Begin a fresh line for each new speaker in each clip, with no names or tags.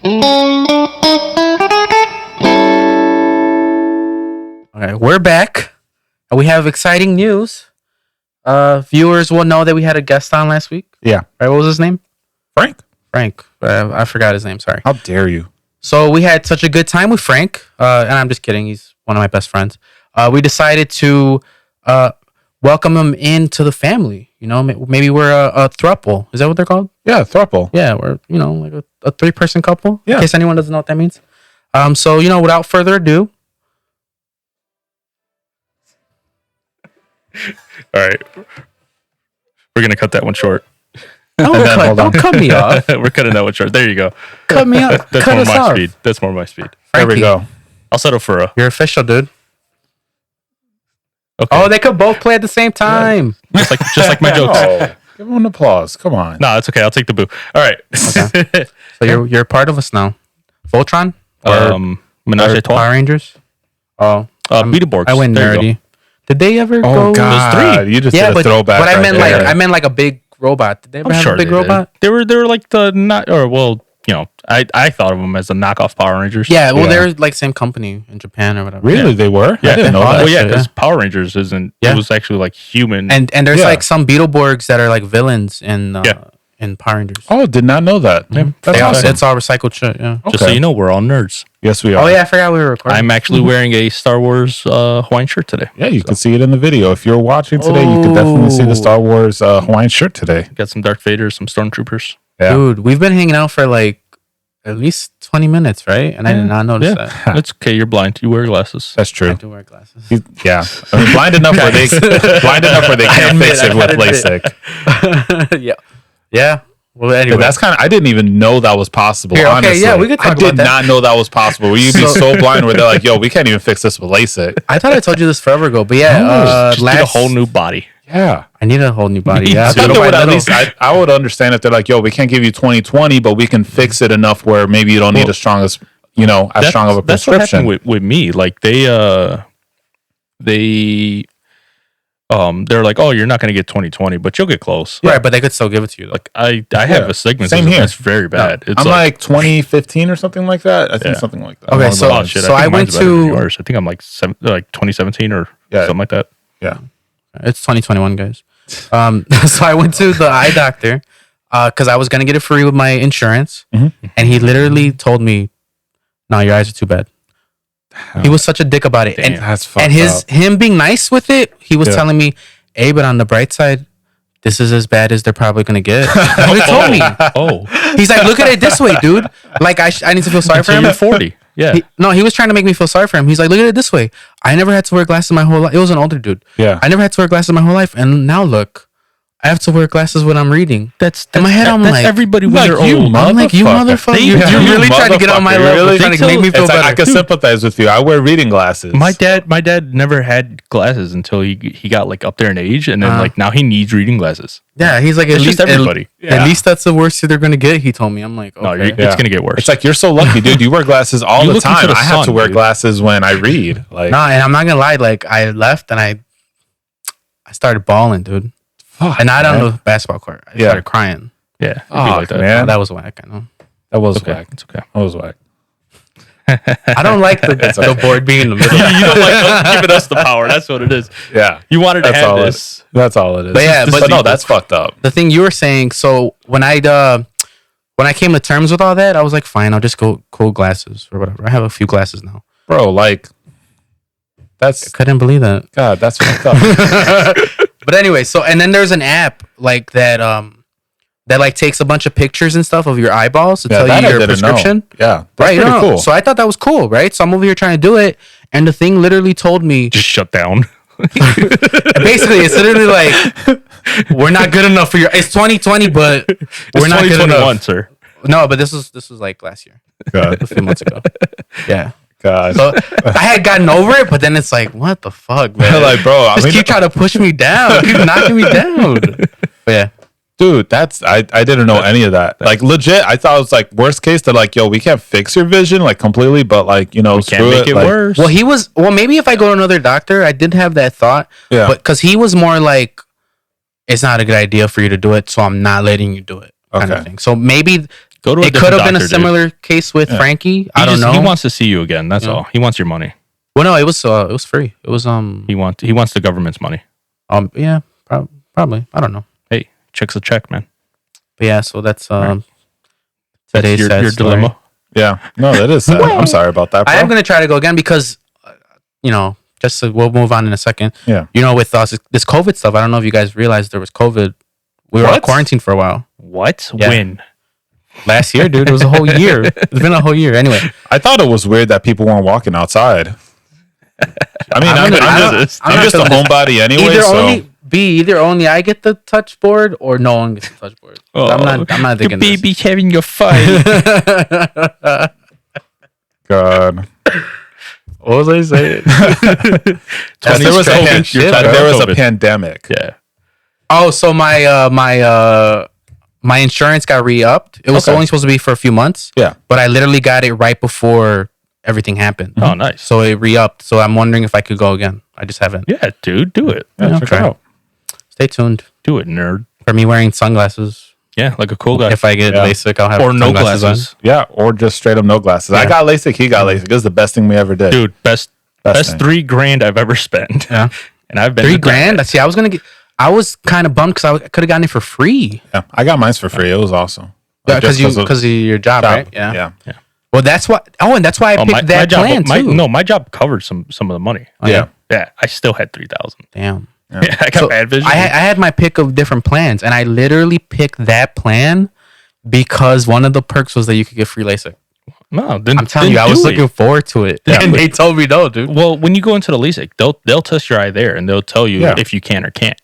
Okay, we're back. We have exciting news. Viewers will know that we had a guest on last week.
Yeah.
Right, what was his name?
Frank?
Frank. I forgot his name, sorry.
How dare you?
So we had such a good time with Frank, and I'm just kidding. He's one of my best friends. We decided to welcome him into the family. You know, maybe we're a throuple. Is that what they're called?
Yeah, throuple.
Yeah, we're, like a 3-person couple.
Yeah.
In case anyone doesn't know what that means. So, without further ado.
All right. We're going to cut that one short.
Don't cut me off.
We're cutting that one short. There you go.
Cut me off.
That's
Cut
more
us
my
off.
speed. That's more my speed.
There
Frankie,
we go.
I'll settle for a...
You're official, dude.
Okay.
Oh, they could both play at the same time.
Just like my jokes.
Oh, give him an applause. Come on.
No, it's okay. I'll take the boo. All right.
Okay. So you're part of us now. Voltron?
Menage a Trois.
Power Rangers? Oh.
Beetleborgs.
I went
There you
nerdy. Did they ever go?
Oh, God.
Those 3.
You just did a throwback.
But I
right
meant
there.
I meant like a big robot. Did they ever
I'm
have
sure
a big
they
robot?
did. They were like the not, or well, I thought of them as the knockoff Power Rangers.
Yeah, well,
Yeah.
they're like same company in Japan or whatever.
Really? They were?
Yeah.
I didn't know
Oh,
that.
Well, yeah,
shit,
because Power Rangers isn't.
Yeah.
It was actually like human.
And there's
Yeah.
like some Beetleborgs that are like villains in Power Rangers.
Oh, did not know that. Yeah, that's
They are-
awesome.
It's all recycled shit. Yeah.
just so you know, we're all nerds.
Yes, we are.
Oh yeah, I forgot we were recording.
I'm actually wearing a Star Wars Hawaiian shirt today.
Yeah, you can see it in the video. If you're watching today, you can definitely see the Star Wars Hawaiian shirt today.
Got some Darth Vader, some Stormtroopers.
Yeah.
Dude, we've been hanging out for like at least 20 minutes, right? And I did not notice that.
It's okay. You're blind. You wear glasses.
That's
I
true.
do wear glasses.
Yeah. I mean, blind enough where they can't fix it with LASIK.
Yeah. Yeah. Well, anyway.
That's kind of, I didn't even know that was possible.
Here, okay,
honestly.
yeah, we could talk
I did
about that.
not know that was possible. Where you'd be so blind where they're like, yo, we can't even fix this with LASIK.
I thought I told you this forever ago, but yeah,
Just get a whole new body.
Yeah.
I need a whole new body.
Me
Yeah,
too.
I
little
thought they
by
would at
little.
least, I would understand if they're like, yo, we can't give you 20/20, but we can fix it enough where maybe you don't need as strong as, as strong of a
That's what
prescription.
happened with me. Like they're like, oh, you're not going to get 20/20, but you'll get close.
Right, but they could still give it to you. Though.
Like I have astigmatism.
Same here.
That's very bad. It's
I'm like 2015 or something like that. I think
Yeah.
something like that.
Okay,
I'm
so-
wrong.
oh shit.
so I
think
went
mine's better than
to-
yours. I think I'm like 2017 or
Yeah.
something like that.
Yeah.
It's 2021, guys. So I went to the eye doctor because I was gonna get it free with my insurance,
Mhm.
and he literally told me, "No, your eyes are too bad." He was such a dick about it,
Damn.
That's fucked
and
up.
him being nice with it, he was
Yeah.
telling me, "Hey, but on the bright side, this is as bad as they're probably gonna get." That's what he told me.
Oh,
He's like, "Look at it this way, dude. Like I need to feel sorry for
until
him."
you're 40. Yeah.
He was trying to make me feel sorry for him. He's like, "Look at it this way. I never had to wear glasses my whole life." It was an older dude.
Yeah.
I never had to wear glasses my whole life, and now look, I have to wear glasses when I'm reading. In my head, I'm
that's
like,
everybody when they're
you
old.
I'm like, you motherfucker.
They-
You're
you
really trying to get on my
motherfucker,
level,
really?
trying to make me feel
It's like,
better.
I can sympathize with you. I wear reading glasses.
My dad never had glasses until he got like up there in age, and then like now he needs reading glasses.
Yeah, he's like, at
It's
least
just everybody.
At least that's the worst they're gonna get. He told me. I'm like,
No,
okay.
it's gonna get worse.
It's like you're so lucky, dude. You wear glasses all
You
the
look into
time.
the
I have to
sun,
wear
dude.
glasses when I read. Like,
Nah, and I'm not gonna lie. Like, I left and I started bawling, dude.
fuck,
And I don't
man.
know basketball court. I
Yeah.
started crying.
yeah, it'd be
Oh,
like that.
man.
Oh, that was whack. I know.
That was
Okay,
whack.
it's okay.
That was whack.
I don't like the board being in the middle.
You don't like us giving us the power. That's what it is.
Yeah.
You wanted to
That's
have
all
this.
That's all it is.
But yeah, but-
no, that's fucked up.
The thing you were saying. So when I came to terms with all that, I was like, fine, I'll just go cool glasses or whatever. I have a few glasses now.
Bro, like, that's,
Couldn't believe that.
God, that's fucked up.
But anyway, so and then there's an app like that that like takes a bunch of pictures and stuff of your eyeballs to
Yeah,
tell
that
you
I
your
didn't know.
prescription.
Yeah. That's
Right,
pretty
no.
cool.
So I thought that was cool, right? So I'm over here trying to do it, and the thing literally told me
Just shut down.
basically it's literally like we're not good enough for your. It's 2020, but we're not good
2021,
enough.
sir.
No, but this was like last year,
God.
a few months ago. Yeah.
God.
So I had gotten over it, but then it's like, what the fuck, man?
Like, bro, I
Just
mean,
keep trying to push me down. Keep knocking me down. But yeah.
dude, that's, I didn't know any of that. Like, legit, I thought it was like, worst case, they're like, yo, we can't fix your vision, like, completely, but like, you know,
Can't
screw
make it
like,
worse.
Well, maybe if I go to another doctor, I did have that thought.
Yeah.
But because he was more like, it's not a good idea for you to do it, so I'm not letting you do it. Kind of
Okay.
thing. So maybe
Go to.
It could have been a similar case with Frankie. I don't know.
He wants to see you again. That's all. He wants your money.
Well, no, it was free. It was
He wants the government's money.
Yeah, probably. I don't know.
Hey, check's a check, man.
But yeah, so that's
That's
today's sad
your
story.
dilemma.
Yeah. No, that is sad. I'm sorry about that, bro.
I am gonna try to go again because, we'll move on in a second.
Yeah.
With us this COVID stuff, I don't know if you guys realized there was COVID. We were all quarantined for a while.
What?
Yeah.
When?
Last year, dude. It was a whole year. It's been a whole year. Anyway,
I thought it was weird that people weren't walking outside. I mean, I'm just a homebody anyway.
Either only I get the touch board or no one gets the touch board.
Oh,
I'm not thinking
the baby's having a fight.
God.
What was I saying?
There was a pandemic.
Yeah.
Oh, so my insurance got re-upped. It was only supposed to be for a few months.
Yeah.
But I literally got it right before everything happened.
Oh, nice.
So it re-upped. So I'm wondering if I could go again. I just haven't.
Yeah, dude, do it.
Yeah, check it out.
Stay tuned
Do it, nerd.
for me wearing sunglasses.
Yeah, like a cool guy.
If I get LASIK, I'll have
Or no
sunglasses on.
glasses.
Yeah, or just straight up no glasses. I got LASIK. He got LASIK. This is the best thing we ever did.
Dude, best
thing.
$3,000 I've ever spent.
Yeah.
And I've been
$3,000. See, I was kind of bummed because I could have gotten it for free.
Yeah, I got mine for free. It was awesome.
Because of your job, right?
Yeah.
Well, that's why. Oh, and that's why I picked that plan too.
My job covered some of the money.
Yeah.
Yeah, I still had 3,000.
Damn.
Yeah, I got bad vision.
I had my pick of different plans, and I literally picked that plan because one of the perks was that you could get free LASIK.
No, then
I'm telling you, I was looking forward to it, and they told me no, dude.
Well, when you go into the LASIK, they'll test your eye there, and they'll tell you if you can or can't.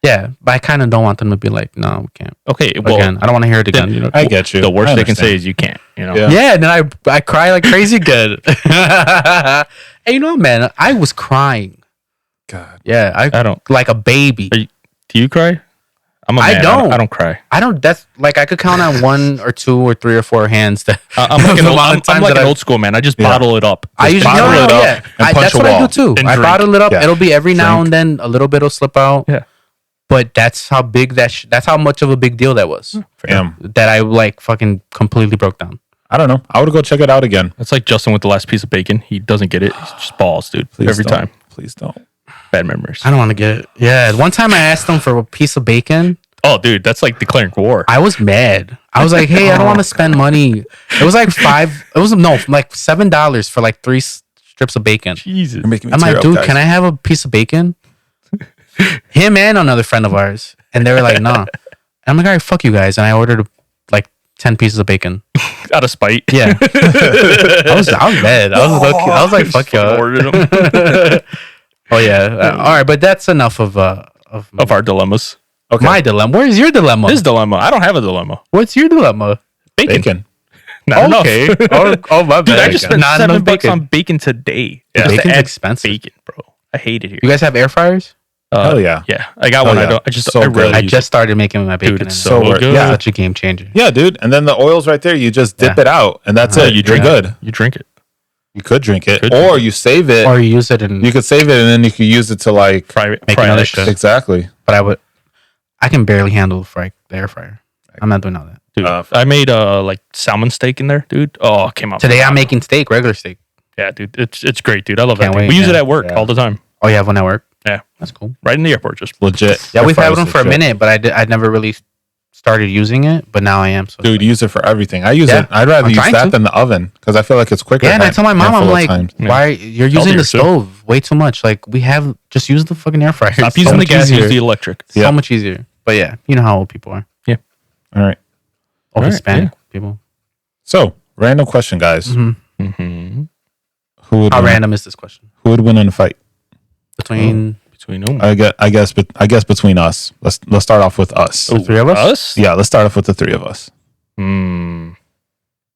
Yeah, but I kind of don't want them to be like, no, we can't.
Okay, well,
again, I don't want to hear it again. You know?
I get you.
The worst they can say is you can't. You know.
Yeah, and then I cry like crazy again. Hey, man, I was crying.
God.
Yeah, I don't like a baby.
Do you cry? I'm a man. I don't cry.
I don't. That's like I could count on 1 or 2 or 3 or 4 hands.
I'm like an old school man. I just bottle it up.
I usually bottle it up and punch
a wall.
That's what I do too. I bottle it up. It'll be every now and then a little bit will slip out.
Yeah.
But that's how big that's how much of a big deal that was. That I like fucking completely broke down.
I don't know. I would go check it out again.
It's like Justin with the last piece of bacon. He doesn't get it. He's just balls, dude. Every time.
Please don't.
Bad memories.
I don't want to get it. Yeah. One time I asked them for a piece of bacon.
Oh, dude, that's like declaring war.
I was mad. I was like, hey, I don't want to spend money. It was like like $7 for like 3 strips of bacon.
Jesus.
I'm like, dude, can I have a piece of bacon? Him and another friend of ours. And they were like, nah. And I'm like, all right, fuck you guys. And I ordered like 10 pieces of bacon.
Out of spite.
Yeah. I was mad. I was like, fuck y'all.
Ordered them.
Oh, yeah. All right, but that's enough of
our dilemmas.
Okay.
My dilemma. Where's your dilemma?
His dilemma. I don't have a dilemma.
What's your dilemma?
Bacon.
Not
okay.
enough.
Oh, my bad.
Dude, I just spent
Not
$7 on bacon today.
Yeah.
Just to
Bacon's
add
expensive.
Bacon, bro. I hate it here.
You guys have air fryers?
Hell yeah.
Yeah. I got one.
Yeah.
I just started making my bacon.
Dude, it's
so
so good.
Yeah, such a game changer.
Yeah, dude. And then the oil's right there. You just dip it out, and that's it.
You drink
good.
You drink it.
You could drink it,
Could
or
drink
you save it,
or you use it and
you could save it, and then you could use it to like
make another shit.
Exactly.
But I can barely handle the air fryer. I'm not doing all that.
Dude, I made like salmon steak in there, dude. Oh, it came out.
Today I'm making steak, regular steak.
Yeah, dude. It's great, dude. I love
Can't
that.
wait,
We use it
yeah.
at work all the time.
Oh, you have one at work?
Yeah.
That's cool.
Right in the airport, just
Legit.
Yeah,
Air
we've had
fryer's
one for a
legit.
minute, but I never really started using it, but now I am. So
Dude, use it for everything. I use
Yeah.
it. I'd rather
I'm
use
trying
that
to.
than the oven because I feel like it's quicker.
yeah, and I tell my mom, I'm like,
Yeah.
why you're using
Healthier,
the
too.
stove way too much? Like just use the fucking air fryer.
stop
It's so
using the
much
gas, use
easier.
the electric.
So
Yeah.
much easier. But yeah, you know how old people are.
All right.
Or
Right,
Hispanic people.
So, random question, guys.
Mm-hmm.
Who would
How
win?
random is this question?
Who would win in a fight?
Between
Between whom?
I guess between us. Let's start off with us.
the three of us?
Us?
Yeah, let's start off with the three of us.
Hmm.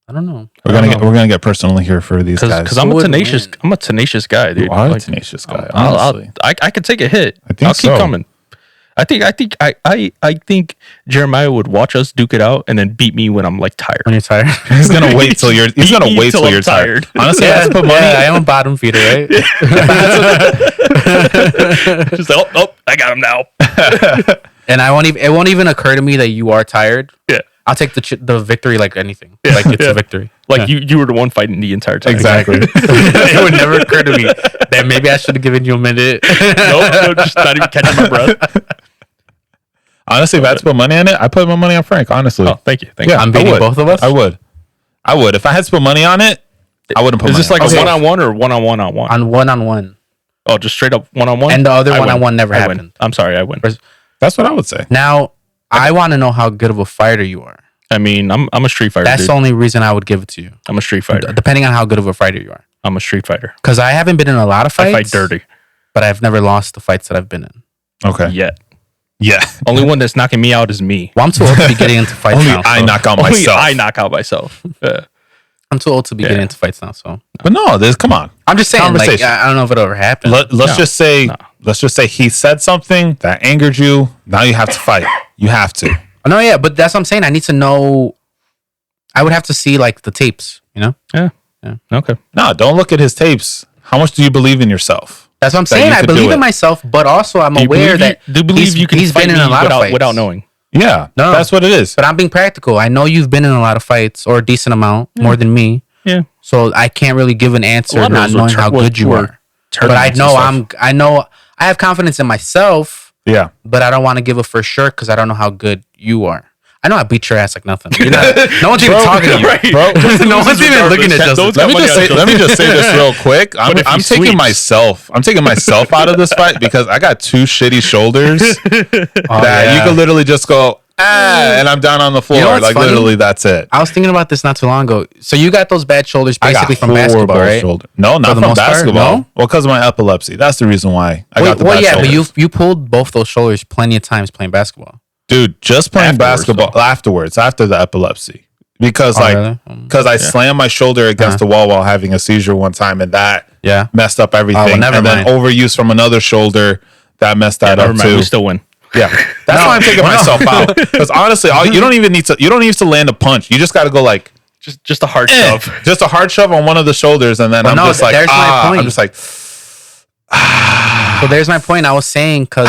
I don't know.
We're gonna get personal here for these guys.
Because I'm
Who
a
would
tenacious.
win?
I'm a tenacious guy, dude.
You are a
Like,
tenacious guy.
I'll-
Honestly,
I could take a hit.
I think
I'll keep
so.
coming. I think Jeremiah would watch us duke it out and then beat me when I'm like tired.
When you're tired.
he's gonna wait till you're. He's gonna wait till
I'm
you're tired.
tired.
Honestly, let's put money.
I am a bottom feeder, right?
Just like, oh, I got him now.
And it won't even occur to me that you are tired.
Yeah.
I'll take the victory like anything. Like it's a victory.
Like you were the one fighting the entire time.
Exactly.
It would never occur to me that maybe I should have given you a minute.
Nope, just not even catching my breath.
Honestly, if I had to put money on it, I put my money on Frank. Honestly.
Oh, thank you.
Yeah,
I'm beating both of us?
I would. If I had to put money on it, I wouldn't put
Is
money
this like
on
a
it.
one-on-one or one-on-one on one?
On one.
Oh, just straight up one-on-one?
And the other
I win.
one-on-one never
I win.
happened.
I'm sorry, I win.
That's what I would say.
Now, I want to know how good of a fighter you are.
I mean, I'm a street fighter,
That's
dude.
the only reason I would give it to you.
I'm a street fighter.
Depending on how good of a fighter you are.
I'm a street fighter.
Because I haven't been in a lot of
I
fights.
fight dirty.
But I've never lost the fights that I've been in.
Okay.
Yet.
Yeah.
Only one that's knocking me out is me.
Well, I'm too old to be getting into fights
Only
now.
I
so-
knock out
Only
myself.
I knock out myself.
I'm too old to be getting into fights now. So
But no, come on.
I'm just saying, like,
Conversation.
I don't know if it'll ever happen.
Let's just say he said something that angered you. Now you have to fight. You have to.
No, yeah, but that's what I'm saying. I need to know. I would have to see like the tapes, you know?
Yeah. Okay.
No, don't look at his tapes. How much do you believe in yourself?
That's what I'm
That
saying.
you
I
could
believe
do
in
it.
myself, but also I'm
Do you
aware
believe
that
you, do you believe you can
he's
fight
been in
me
a lot of fights
without knowing?
Yeah,
No.
that's what it is.
But I'm being practical. I know you've been in a lot of fights, or a decent amount, more than me.
Yeah.
So I can't really give an answer
A lot of
not
those were
knowing how good you are. But I know I have confidence in myself,
Yeah.
but I don't want to give a for sure because I don't know how good you are. I know I beat your ass like nothing. No one's even talking to you,
right.
Bro,
No one's even looking at Justin.
let me just say this real quick.
But if
I'm
he
taking
sweeps-
myself out of this fight because I got two shitty shoulders that
yeah.
you could literally just go and I'm down on the floor.
You know what's
like
funny?
literally, that's it.
I was thinking about this not too long ago. So you got those bad shoulders
I got
basically from basketball,
horrible
right?
shoulder. No, not
the
from
most part,
basketball.
no?
Well, because of my epilepsy. That's the reason why I got the bad
yeah,
shoulders.
but you pulled both those shoulders plenty of times playing basketball.
Dude, just playing basketball afterwards, after the epilepsy. Because
really?
I slammed my shoulder against the wall while having a seizure one time, and that messed up everything.
never
and
mind.
then overuse from another shoulder that messed that up too.
We still win.
Yeah, that's why I'm taking myself out. Because honestly, you don't even need to land a punch. You just got to go like
Just a hard shove.
just a hard shove on one of the shoulders, and then I'm just like,
there's my point.
I'm just like,
So there's my point. I was saying because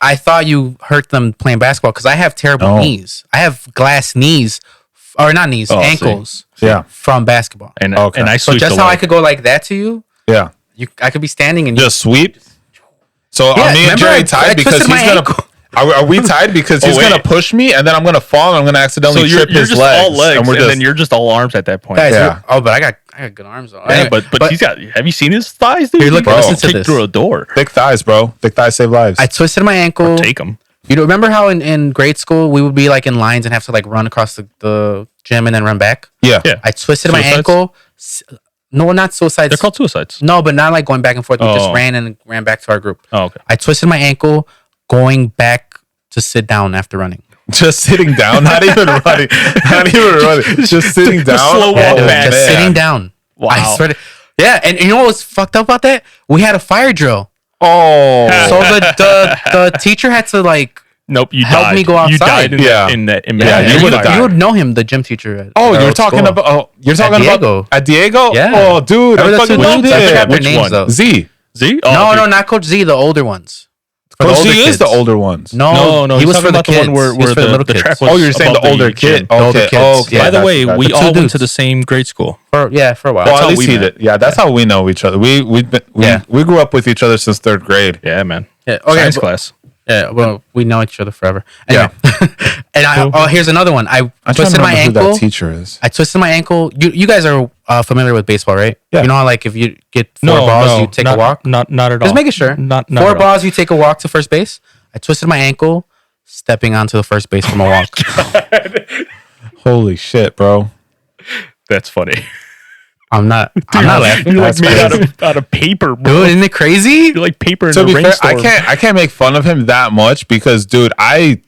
I thought you hurt them playing basketball because I have terrible knees. I have glass knees, or not knees, ankles.
yeah,
From basketball.
And
Okay.
and I
So
switched
just how I could go like that to you,
yeah.
I could be standing and
Just sweep. So
Yeah,
are me and
remember
Jerry
I
tied because
twisted
he's
my
gonna.
ankle.
Are we tied because he's
wait.
gonna push me and then I'm gonna fall and I'm gonna accidentally
So
trip
you're
his
just
legs,
all legs,
and we're just
then you're just all arms at that point.
guys.
Yeah.
Oh, but I got good arms though.
Yeah,
Anyway,
but he's got. Have you seen his thighs, dude?
Here, look,
He
listen
can
to
kick
this.
through a door.
thick thighs, bro. Thick thighs save lives.
I twisted my ankle.
Take him.
You know, remember how in grade school we would be like in lines and have to like run across the gym and then run back?
yeah.
Yeah.
I twisted my
Suicides?
ankle. No, not suicides.
They're called suicides.
No, but not like going back and forth. We just
Oh.
ran back to our group.
Oh, okay.
I twisted my ankle going back to sit down after running.
Just sitting down, not even running, just sitting down.
slow walk
Yeah, dude,
back.
just
man.
sitting down.
Wow.
I swear to, yeah, and you know what was fucked up about that? We had a fire drill.
Oh,
So the teacher had to like
Nope. You
help
died.
me go outside.
You died in
Yeah.
that. In that. In
Yeah,
that
you
you
would've died.
you would know him, the gym teacher. At
oh,
our
you're
old
talking
school.
about. Oh, you're talking
Diego.
about at Diego.
Yeah.
Oh, dude, I
Remember the
fucking
two
loved
dudes? I forgot
him.
their
Which
names
one?
though.
Z.
Z? Oh,
No,
dude.
not Coach Z. The older ones. For the
Coach
older
Z is
kids.
the older ones.
No,
No,
he
he's
was
talking
for the
about the
kids.
one where
He was for
the
little
track
kids.
was
Oh, you're saying
above
the older kid.
gym.
The older
Okay.
kids.
Okay.
Yeah.
By the
Gotcha,
way,
gotcha.
we
Two
all went
dudes.
to the same grade school.
for a while.
Well,
how
at least
we
he
met.
did. Yeah, that's how we know each other. We grew up with each other since third grade.
Yeah, man.
Yeah, okay,
Science
but-
class.
Yeah, well, we know each other forever. Anyway. And here's another one. I
I'm trying
twisted
to
my
remember who
ankle.
that teacher is.
I twisted my ankle. You guys are familiar with baseball, right?
Yeah.
You know how like if you get four balls, you take
not,
a walk.
Not at all.
Just making sure.
Not
Four
at all.
balls, you take a walk to first base. I twisted my ankle, stepping onto the first base from a walk.
Holy shit, bro.
That's funny.
I'm not laughing.
You're like
That's
made
crazy.
out of paper, bro.
Dude, isn't it crazy?
You're like paper in
To
a
be fair,
rainstorm.
I can't make fun of him that much because, dude, I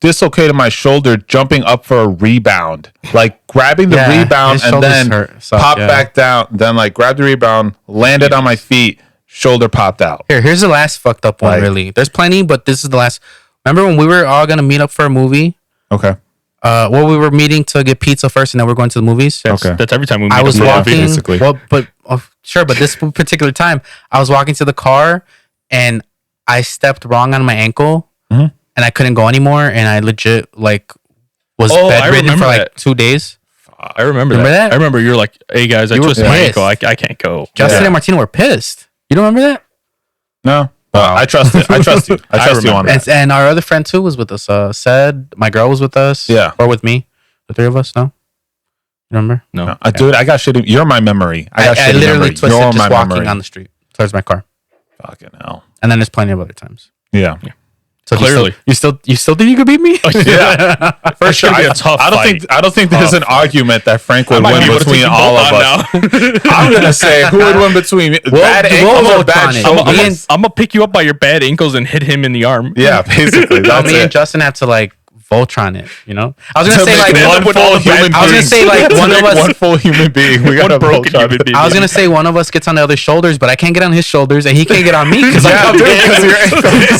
dislocated my shoulder jumping up for a rebound, like grabbing the
Yeah,
rebound
his
and then
shoulders suck,
pop
yeah.
back down, then like grab the rebound, landed on my feet, shoulder popped out.
Here's the last fucked up one.
Like-
Really, there's plenty, but this is the last. Remember when we were all gonna meet up for a movie?
Okay.
Well, we were meeting to get pizza first, and then we're going to the movies.
Okay.
That's every time we meet
I was
up.
walking.
basically.
Well, but sure, but this particular time, I was walking to the car, and I stepped wrong on my ankle,
Mhm.
and I couldn't go anymore, and I legit like was
Oh, I
bedridden
remember
for like
that.
2 days.
I remember
Remember
that.
that?
I remember you're like, hey guys, I
You were
twisted my
pissed.
ankle. I can't go.
Justin
Yeah.
and Martina were pissed. You don't remember that?
No, but I trust it. I trust you. I trust you on that.
And our other friend too was with us. Said my girl was with us.
Yeah.
Or with me. The three of us. No. You remember?
No.
Dude, I got shitty. You're my memory. I got
I
shitty
literally
memory.
twisted
You're
just
my
walking
memory.
on the street towards my car.
Fucking hell.
And then there's plenty of other times.
Yeah.
So clearly,
you still think you could beat me?
Yeah. For sure.
gonna be a tough fight.
I don't think there's an argument that Frank would win between all of us. I'm gonna say who would win between bad ankles or bad shoulders.
I'm gonna pick you up by your bad ankles and hit him in the arm.
Yeah, basically. That's
Me and
it.
Justin have to like Voltron it. You know, I was gonna
To
say
make
like
one full human being.
I was gonna say like
To
one of
make
us.
one full human being. We got a
broken
Voltron.
human being.
I was gonna say one of us gets on the other's shoulders, but I can't get on his shoulders, and he can't get on me because
Yeah,
I'm
dude, 'cause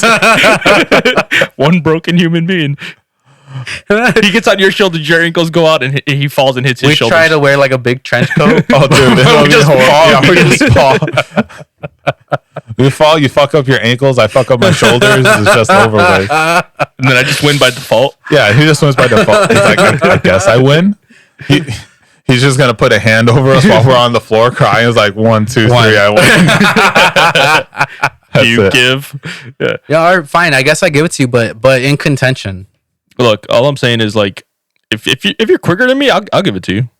you're-
One broken human being. He gets on your shoulders, your ankles go out, and he falls and hits his
We
shoulders.
try to wear like a big trench coat.
Oh, dude, this will be
just
horrible.
fall.
Yeah, we just fall. We fall. You fuck up your ankles. I fuck up my shoulders. It's just over with.
and then I just win by default.
Yeah, he just wins by default. He's like, I guess I win. He's just gonna put a hand over us while we're on the floor crying. It's like 1, 2, 3, I win.
Do you
it.
give? Yeah.
Yeah, all right, fine. I guess I give it to you, but in contention.
Look, all I'm saying is like, if you're quicker than me, I'll give it to you.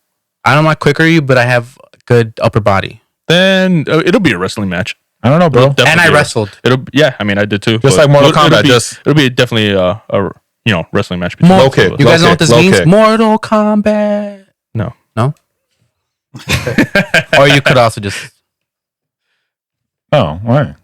I'm not quicker than you, but I have good upper body.
Then it'll be a wrestling match.
I don't know, bro.
And I wrestled.
I mean, I did too.
Just
but
like Mortal
it'll
Kombat,
be-
just-
it'll be definitely a wrestling match. between
Low
the two
kick.
of us.
You guys know
Low
what this
kick, low
means?
kick.
Mortal Kombat.
No.
No? Or you could also just...
Oh, why?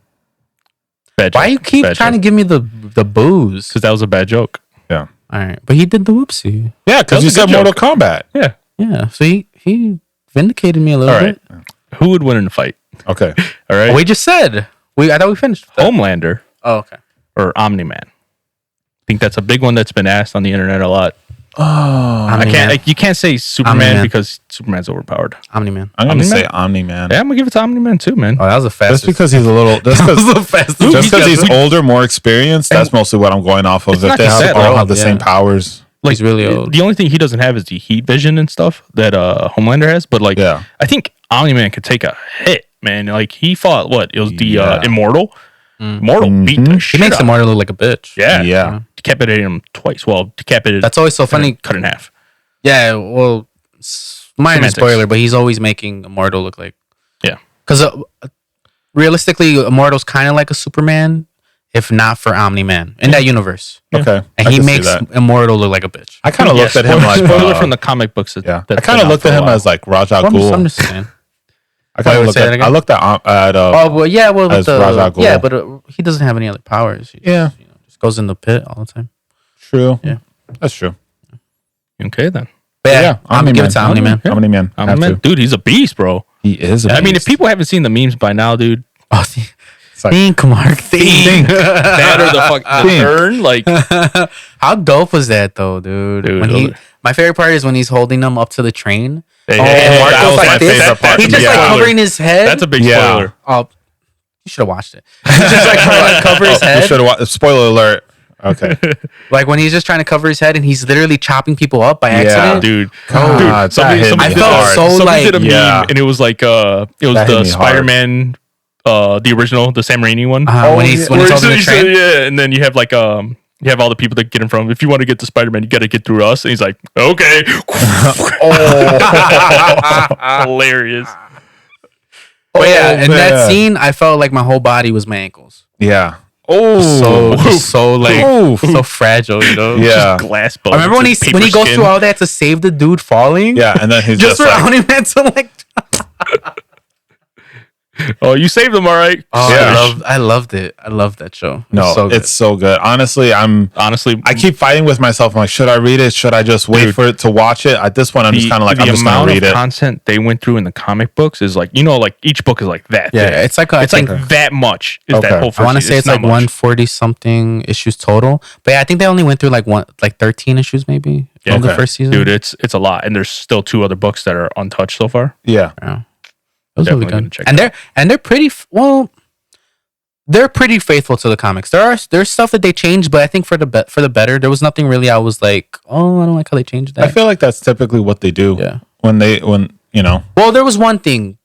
Bad
Why
joke.
you keep
Bad
trying
joke.
to give me the booze?
Because that was a bad joke.
Yeah.
All right. But he did the whoopsie.
Yeah, because
That
you
was a
said
good
Mortal
joke.
Kombat.
Yeah.
Yeah. So he vindicated me a little
All right.
bit.
Who would win in a fight?
Okay.
All right.
We just said. I thought we finished with that.
Homelander
Oh, okay.
or Omni-Man? I think that's a big one that's been asked on the internet a lot.
Oh,
You can't say Superman
Omni-Man.
because Superman's overpowered.
Omni-Man.
I'm gonna
Omni-Man?
say Omni-Man.
Yeah, I'm gonna give it to Omni-Man too, man.
Oh, that was the
Just
fastest.
because he's a little. Just
that was
because
the fastest.
he's older, more experienced. That's mostly what I'm going off of.
It's
If
not
they
just
have,
that,
all
bro.
have the same
Yeah.
powers.
Like,
He's really old.
The only thing he doesn't have is the heat vision and stuff that Homelander has. But like,
Yeah.
I think Omni-Man could take a hit, man. Like he fought what? It was the
Yeah.
Immortal. Immortal beat the
He
shit
makes
out.
Immortal look like a bitch.
Yeah,
Yeah.
decapitated him twice. Well, decapitated.
That's always so funny.
Cut in half.
Yeah, well, minor
Semantics.
spoiler, but he's always making Immortal look like...
Yeah.
Because realistically, Immortal's kind of like a Superman, if not for Omni-Man, in that universe.
Okay.
And
I
he
can see
makes
that.
Immortal look like a bitch.
I kind of looked at him
spoiler,
like.
spoiler from the comic books.
Yeah.
that's
I kind
been
of
out
looked
for
at
a
him
while.
as like Raja
I'm
Ghul.
just saying.
I kind
Wait,
of looked
say that
at.
again?
I looked at.
Oh, well, yeah, well, with
As Ra's al
yeah,
Ghul.
but he doesn't have any other powers. He
Yeah.
just goes in the pit all the time.
True.
Yeah.
That's true.
Okay then.
But yeah, I'm gonna give it to
Omni-Man.
Omni-Man.
Omni-Man.
Omni-Man,
Have to.
dude, he's a beast, bro.
He is.
I mean, if people haven't seen the memes by now, dude,
Oh,
like-
think, Mark, think.
that or the
Think.
urn, like,
How dope was that though, dude?
Dude,
When
those-
my favorite part is when he's holding them up to the train.
Hey,
Oh,
hey,
Mark
that
goes
was
like
my
this.
favorite part.
He just
Yeah.
like covering his head.
that's a big
Yeah.
spoiler.
Oh, you should have watched it. He just like trying to cover his
You
head.
should have. Spoiler alert. Okay.
Like when he's just trying to cover his head and he's literally chopping people up by accident.
Dude,
God,
dude,
that
somebody
hit me
I
did,
felt
hard.
so
somebody
like
did a meme
Yeah.
and it was like it was
That hit
the
me hard.
Spider-Man, the original, the Sam Raimi one.
when he's
Where
holding the
he said-
train.
yeah, and then you have like you have all the people that get him from. If you want to get to Spider-Man, you got to get through us. And he's like, okay, hilarious.
But yeah, in that
man.
scene, I felt like my whole body was my ankles.
Yeah. Oh.
So like
Oof.
so fragile, you know.
Yeah.
Glass
I remember when he goes through all that to save the dude falling.
Yeah, and then he's
Just
just,
for
like,
Omni-Man to like.
Oh, you saved them, all right.
Oh,
Yeah.
I loved it. I loved that show. It
no,
was so good.
it's so good. Honestly,
Honestly,
I keep fighting with myself. I'm like, should I read it? Should I just wait
Dude.
for it to watch it? At this point, I'm just kind of like, I'm just gonna
amount
read
of
it.
content they went through in the comic books is like, like each book is like that.
Yeah,
thick.
it's like I
it's
think
like that much. Is
Okay.
that whole?
I want to
first
say it's
not
like
much.
140 something issues total. But yeah, I think they only went through like 13 issues maybe in the
Okay.
first season.
Dude, it's a lot, and there's still 2 other books that are untouched so far.
Yeah.
Yeah. It was really
Definitely gonna
good.
check
And
it
they're pretty well. they're pretty faithful to the comics. There's stuff that they changed, but I think for the better. There was nothing really I was like, oh, I don't like how they changed that.
I feel like that's typically what they do.
Yeah.
When you know.
Well, there was one thing,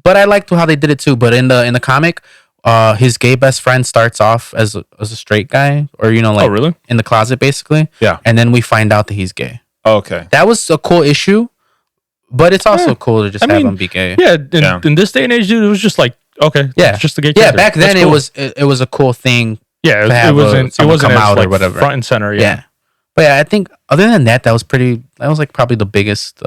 but I liked how they did it too. But in the comic, his gay best friend starts off as a straight guy, or like
really?
in the closet basically.
Yeah.
And then we find out that he's gay.
Okay.
That was a cool issue, but it's also cool to just have him be gay.
Yeah, in this day and age, dude, it was just like, okay,
Yeah,
it's just a gay
Yeah,
character.
back then
That's cool.
it was a cool thing.
Yeah,
to
it
have
wasn't
someone come
as,
out or
like,
whatever.
front and center.
Yeah. But yeah, I think other than that, that was like probably the biggest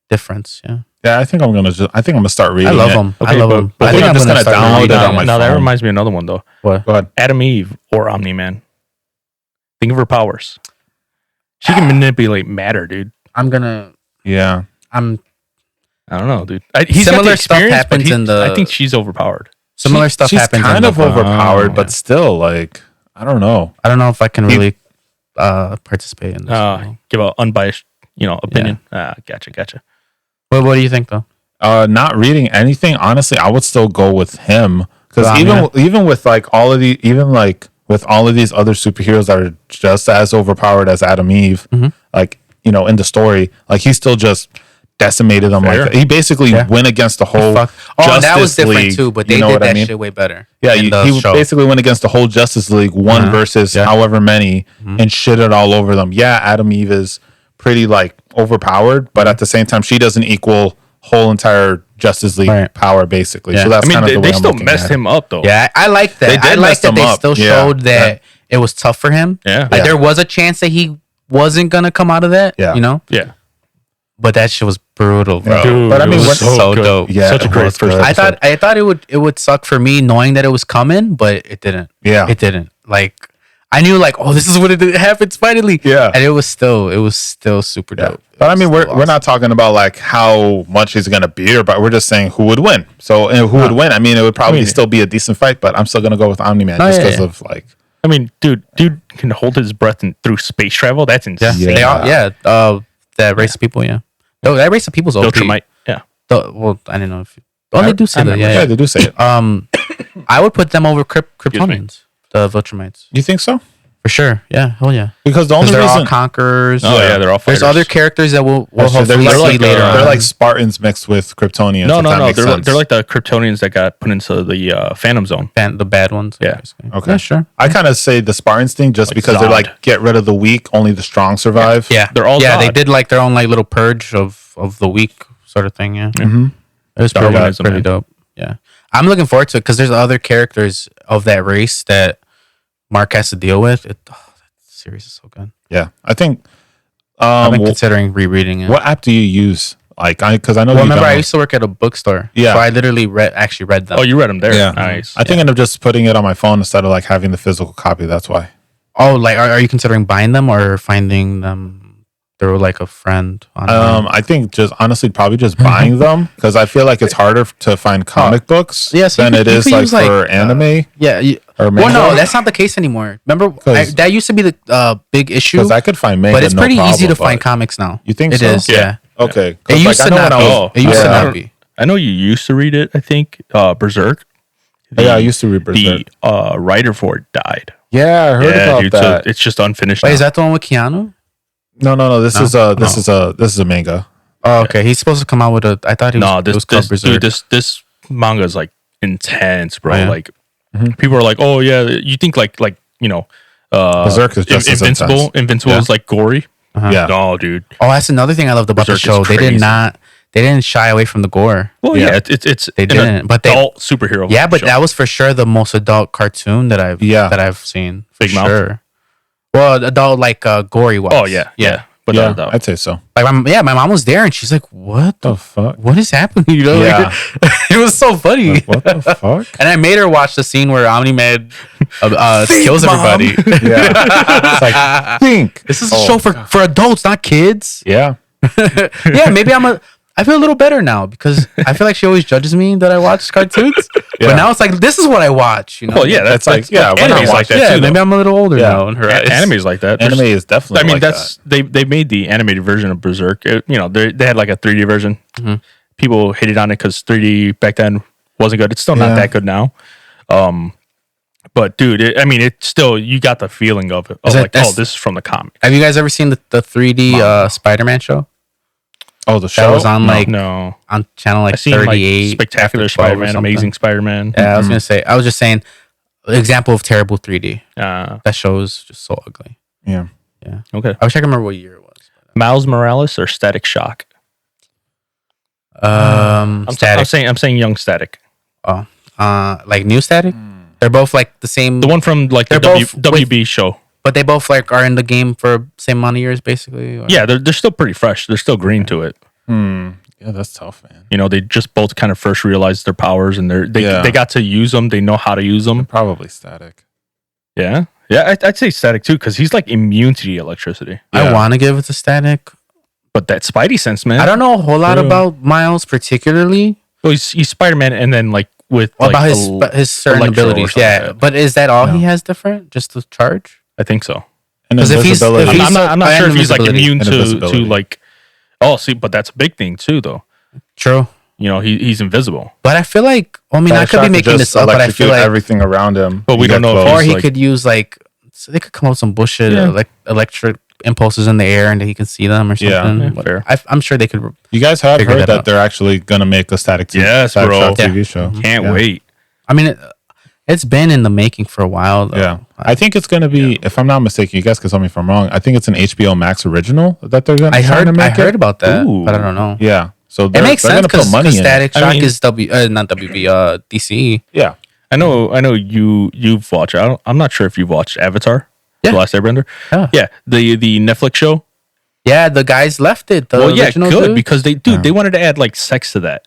difference. Yeah,
Yeah, I think I'm gonna start reading.
I love
it.
them. I
Okay,
love
but-
them.
but
I think
I'm
I'm
just
gonna
gonna
start
download
reading
it
them.
on my
Now that
phone.
reminds me of another one though.
What?
Go ahead.
Adam Eve or Omni Man. Think of her powers. She can manipulate matter, dude.
I'm gonna.
Yeah.
I'm
I don't know, dude. He's
Similar
got the
stuff
experience, but
happens in the-
I think she's overpowered.
similar stuff
She's
happens.
kind
in
of
the,
overpowered,
yeah.
but still, like, I don't know.
I don't know if I can really participate in this.
Give an unbiased, opinion. Gotcha.
What do you think though?
Not reading anything. Honestly, I would still go with him because
Well,
even with like with all of these other superheroes that are just as overpowered as Adam Eve, like in the story, like he still just decimated them.
Fair.
Like he basically went against the whole.
Oh, that was
Justice
different
League,
too. But they
you know
did
what I
that
mean?
shit way better.
Yeah,
in the
he
show.
basically went against the whole Justice League, one versus however many, and shit it all over them. Yeah, Adam Eve is pretty like overpowered, but at the same time, she doesn't equal whole entire Justice League power, basically.
Yeah.
So that's
I mean,
kind of the way
they
I'm
still
looking
messed
at it.
him up though.
Yeah, I like that.
They did
I like
mess
that
him
they
up.
still
Yeah.
showed that it was tough for him.
Yeah.
Like there was a chance that he wasn't gonna come out of that.
Yeah.
Yeah.
But that shit was brutal, bro.
Dude,
But I mean,
it was
what-
so
good.
dope.
Yeah,
Such a
it
great
was
first
good.
episode.
I thought it would suck for me knowing that it was coming, but it didn't.
Yeah.
It didn't. Like I knew like, oh, this is what it happens finally.
Yeah.
And it was still super dope.
But I mean,
It was
we're
still
we're not talking about like how much he's gonna beat her, but we're just saying who would win. So and who would win? I mean, it would probably still be a decent fight, but I'm still gonna go with Omni Man just
yeah,
because
yeah.
of like.
I mean, dude can hold his breath through space travel. That's insane.
Yeah. They are, that race of people, yeah. No, that race of people's OP.
Viltrumite. Yeah.
Well, I don't know if they do say that.
Yeah,
Yeah.
they do say it.
I would put them over Kryptonians, the Viltrumites.
You think so?
For sure. Yeah. Hell yeah.
Because the
Because
only
they're all
reason
conquerors.
Oh yeah, they're all fighters.
There's other characters that we'll
they're
hopefully see
like
later on.
they're like Spartans mixed with Kryptonians.
No,
if that makes
they're
sense.
like the Kryptonians that got put into the Phantom Zone.
the bad ones.
Yeah.
Basically.
Okay.
Yeah, sure.
I kind of say the Spartans thing just
Like
because they're
Zod.
like get rid of the weak, only the strong survive.
Yeah.
They're all
Yeah, they
Zod.
did like their own like little purge of the weak sort of thing. Yeah.
Mm-hmm.
It was pretty,
Darwinism,
pretty
man.
dope. Yeah. I'm looking forward to it because there's other characters of that race that Mark has to deal with. That series is so good.
Yeah. I think.
I've been considering rereading it.
What app do you use? Like, because I know.
Well,
you
remember, I
don't.
used to work at a bookstore.
Yeah.
So I literally actually read them.
Oh, you read them there.
Yeah.
Nice.
I think I'm just putting it on my phone instead of like having the physical copy. That's why.
Oh, like, are you considering buying them or finding them through like a friend? Online?
I think just honestly probably just buying them because I feel like it's harder to find comic books
yeah, so
than
you
it
could- you
is
could
like
use,
for anime
Yeah.
or
Well,
manga.
no, that's not the case anymore. Remember,
'Cause-
that used to be the big issue,
Because I could find manga,
but it's
no
pretty easy to
problem,
find
but-
comics now.
You think
It
so?
is, yeah.
Okay.
It
'Cause,
used
like,
to
I know
not
when I
be.
was-
It used to
yeah.
not be.
I know you used to read it. I think Berserk.
Yeah, I used to read Berserk.
The writer for it died.
Yeah, I heard about
dude.
that.
So it's just unfinished.
Wait,
now.
is that the one with Keanu?
No. This is a manga.
Oh, okay. He's supposed to come out with a. I thought he was.
No,
it was called Berserk.
dude, this manga is like intense, bro.
Oh, yeah.
Like people are like, oh yeah, you think like
Berserk is just as
Invincible.
intense.
Invincible is like gory.
Yeah.
No, dude.
Oh, that's another thing I loved about
Berserk
the show.
is
They did
crazy.
not. They didn't shy away from the gore.
Well,
Yeah.
yeah, it's
They
an
didn't, but they-
adult superhero.
Yeah, but
show.
that was for sure the most adult cartoon that I've seen. For
Big Mouth?
sure. Well, adult like gory wise.
Oh yeah. But
Yeah,
that,
I'd say so.
Like my mom was there and she's like, "What the
The fuck?
what is happening?" You know,
Yeah.
it was so funny.
What the fuck?
And I made her watch the scene where Omni Man kills
Mom.
everybody.
Yeah. It's like think.
This is a show for adults, not kids.
Yeah.
Yeah, maybe I feel a little better now because I feel like she always judges me that I watch cartoons.
Yeah.
But now it's like this is what I watch. You know?
well, yeah, that's like
yeah, we're not
anime's like
watching-
that
yeah.
too.
Maybe I'm a little older
Yeah.
now in her eyes.
Anime's like that.
Anime
There's-
is definitely.
I mean,
like
that's they made the animated version of Berserk. They had like a 3D version. People hated on it because 3D back then wasn't good. It's still not
Yeah.
that good now. But dude, it's still, you got the feeling of it. Of this is from the comic.
Have you guys ever seen the 3D Spider-Man show?
Oh, the show
That was on
no.
on channel
I've seen
38.
Spectacular
After 12 or
Spider-Man,
something.
Amazing Spider-Man.
Yeah, I was just saying, example of terrible 3D.
Uh,
That show is just so ugly.
Yeah.
okay.
I wish I could remember what year it was.
Miles Morales or Static Shock?
Static.
I'm saying young Static.
Oh, like new Static. They're both like the same.
The one from like the
They're both
WB show.
but they both like are in the game for same amount of years, basically. Or?
Yeah, they're still pretty fresh. They're still green to it.
Yeah, that's tough, man.
You know, they just both kind of first realized their powers, and they got to use them. They know how to use them.
Probably Static.
Yeah, I'd say Static too, because he's like immune to the electricity.
I want to give it to Static.
But that Spidey sense, man.
I don't know a whole lot about Miles particularly.
Well, he's Spider-Man, and then like with
About his certain
Electro or
abilities.
something
Yeah,
like that.
but is that all he has different? Just the charge?
I think so.
And
'Cause if he's-
invisibility.
if he's-
I'm not
and
sure if he's like
invisibility.
immune
And
to
invisibility.
like. Oh, see, but that's a big thing too, though.
True.
You know, he's invisible,
But I feel like, I mean, I could be making this up, but I feel like,
everything around him.
But we
You
don't
get
know if
close.
or he
like-
could use like, so they could come up with some bullshit,
Yeah.
like electric impulses in the air, and he can see them or
Yeah.
something.
Yeah,
But
fair.
I'm sure they could.
You guys have
Figure
heard
that
that
out.
they're actually gonna make a Static
Yes,
Static
bro.
Shock
Yeah.
TV show.
Can't
Yeah.
wait.
I mean, it's been in the making for a while. Though.
Yeah, I think it's gonna be. If I'm not mistaken, you guys can tell me if I'm wrong. I think it's an HBO Max original that they're gonna.
I
trying to
heard.
make
I heard
it.
about that,
Ooh.
but I don't know.
Yeah, so
It makes
they're
sense
gonna put
because
money in.
Static
it.
Shock
mean-
is not WB, DC.
Yeah,
I know you've watched. I'm not sure if you've watched Avatar,
Yeah.
The Last Airbender.
Yeah.
Yeah, the Netflix show.
Yeah, the guys left it. The
Well, yeah,
original
good
dude.
because they wanted to add like sex to that.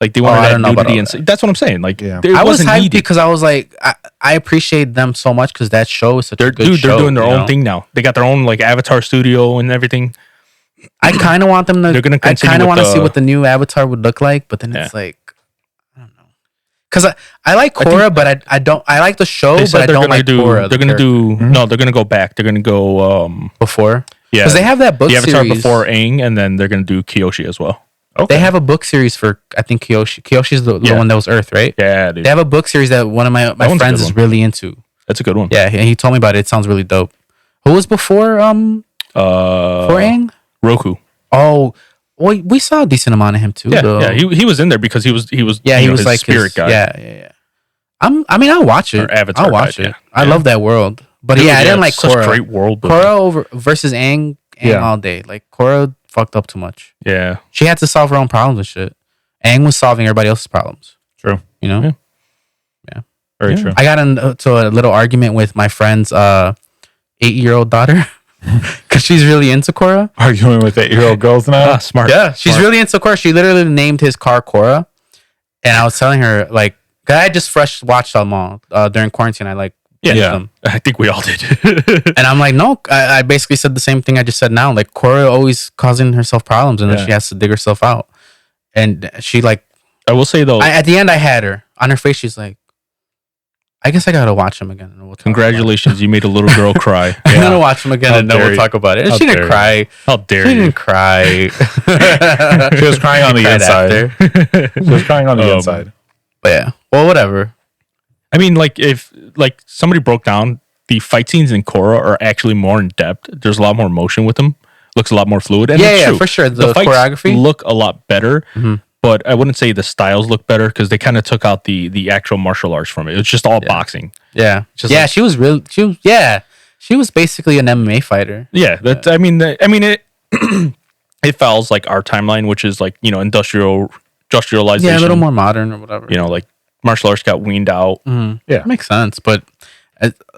Like they
I
wanted to
don't
add
know about
nudity
all
and
that.
that's what I'm saying. Like
Yeah.
it
I was
wasn't
hyped
needed.
because I was like, I appreciate them so much because that show is such a good show.
They're doing their
you
own
know?
thing now. They got their own like Avatar studio and everything.
I kind of want them to.
They're gonna
I
continue
kind of
with
want to see
the-
what the new Avatar would look like, but then
Yeah.
it's like, I don't know, because I like Korra, but I don't. I like the show,
They
but
said
I
they're
don't
gonna
like
do.
Korra.
They're gonna do. No, they're gonna go back. They're gonna go.
before.
Yeah,
Because they have that book
the Avatar
series.
before Aang, and then they're gonna do Kyoshi as well.
They have a book series for I think Kyoshi. Kyoshi's the
Yeah.
one that was Earth, right?
Yeah, dude.
They have a book series that one of my
one's a
friends
good
is
one.
really into.
That's a good one.
Yeah, and he told me about it. It sounds really dope. Who was before before Aang?
Roku.
Oh, well, we saw a decent amount of him too.
Yeah,
though.
yeah. He was in there because he was
Yeah,
you
he
know,
was
his
like
spirit guy.
Yeah. I mean, I'll watch it.
Or Avatar
I'll watch
guy,
it.
yeah.
I
Yeah.
love that world. But
Dude,
yeah, I didn't like
such
Korra.
great world building.
Korra versus Aang
Yeah.
all day. Like Korra fucked up too much.
Yeah,
She had to solve her own problems and shit. Aang was solving everybody else's problems.
true.
You know.
Yeah.
Very
Yeah.
true.
I got into a little argument with my friend's 8-year-old daughter because she's really into Korra.
Arguing with 8-year-old girls now.
smart.
Yeah, she's
Smart.
really into Korra. She literally named his car Korra, and I was telling her like, 'cause I just fresh watched them all during quarantine. I like
Yeah.
binged
Yeah.
them.
I think we all did.
And I'm like, no, I basically said the same thing I just said now. Like Korra always causing herself problems, and then
Yeah.
she has to dig herself out. And she like,
I will say though,
at the end, I had her on her face. She's like, I guess I gotta watch them again. And we'll talk about it."
congratulations, you made a little girl cry.
I'm gonna watch them again,
How
and then
dare
we'll
you.
talk about it. And
How
she
dare
didn't
you.
cry.
How dare
She
you?
didn't cry.
She was crying on the
Cried
inside.
after.
She was crying on the inside.
But yeah, well, whatever.
I mean, like if like somebody broke down the fight scenes in Korra are actually more in depth. There's a lot more motion with them. Looks a lot more fluid. And
Yeah,
it's
yeah,
true.
for sure. The
fights
choreography?
look a lot better.
Mhm.
But I wouldn't say the styles look better because they kind of took out the actual martial arts from it. It's just all boxing.
Yeah,
Just
yeah.
like-
She was real. She was basically an MMA fighter.
Yeah, that I mean it it follows like our timeline, which is like industrialization.
Yeah, a little more modern or whatever.
You know, like martial arts got weaned out.
Yeah.
Makes sense. But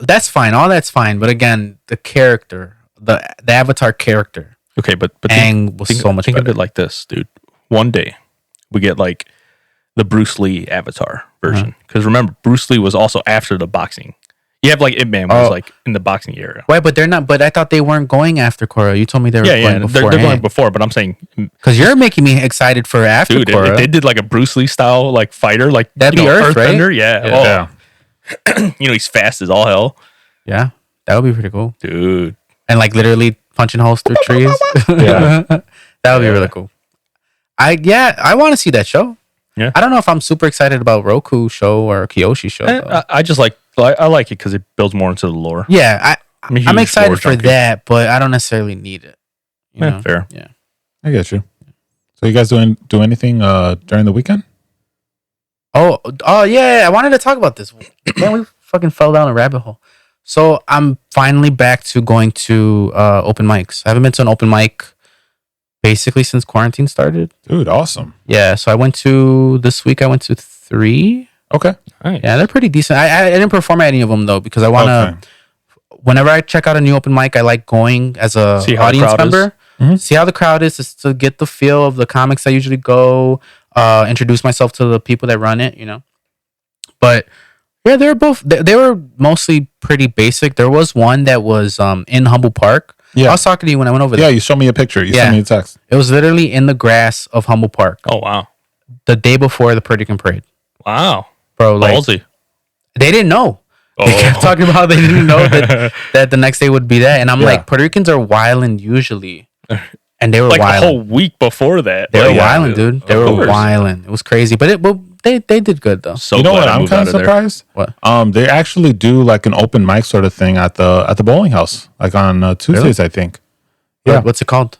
that's fine. All that's fine. But again, the character, the Avatar character,
Okay, but
Aang was so much
think of
better.
it like this, dude. One day we get like the Bruce Lee Avatar version because remember Bruce Lee was also after the boxing. You have like Ip Man was
Oh.
like in the boxing era.
Right, but they're not. But I thought they weren't going after Korra. You told me they were
Yeah,
going
yeah,
before.
they're going before, but I'm saying,
Because you're making me excited for after
dude,
Korra.
if they did like a Bruce Lee style like fighter, like
That'd
you
be
know,
Earth, right?
Earthbender, yeah.
Yeah.
You know, he's fast as all hell,
Yeah, that would be pretty cool.
dude.
And like literally punching holes through trees.
Yeah.
That would be really cool. I want to see that show.
Yeah.
I don't know if I'm super excited about Roku show or Kyoshi show. though.
I just like So I like it because it builds more into the lore.
Yeah,
I'm a huge
I'm excited
lore
for
junkie.
that, but I don't necessarily need it. You know?
Fair.
Yeah.
I get you. So you guys do anything during the weekend?
Oh yeah. I wanted to talk about this. Man, we fucking fell down a rabbit hole. So I'm finally back to going to open mics. I haven't been to an open mic basically since quarantine started.
Dude, awesome.
Yeah. So this week I went to 3.
Okay.
Nice.
Yeah, they're pretty decent. I didn't perform at any of them though because I want to.
Okay.
Whenever I check out a new open mic, I like going as a
See how the
audience
crowd is.
member.
Mhm.
See how the crowd is, just to get the feel of the comics I usually go. Introduce myself to the people that run it, you know. But yeah, they were mostly pretty basic. There was one that was in Humble Park.
Yeah.
I was talking to you when I went over there.
Yeah, you showed me a picture. You sent me a text.
It was literally in the grass of Humble Park
Oh wow.
the day before the Predican Parade,
Wow.
bro. Like
Ballsy.
they didn't know.
Oh.
They kept talking about they didn't know that the next day would be that, and I'm
Yeah.
like, Puerto Ricans are wilding usually, and they were
Like a
wilding.
whole week before that.
They were
Like,
wilding, dude. They
of
were
course.
wilding. It was crazy, but they did good though.
So
You know
glad
what?
I
I'm
moved
kind
out
of
of there.
surprised.
What?
They actually do like an open mic sort of thing at the bowling house, like on Tuesdays, I think. Yeah.
What's it called?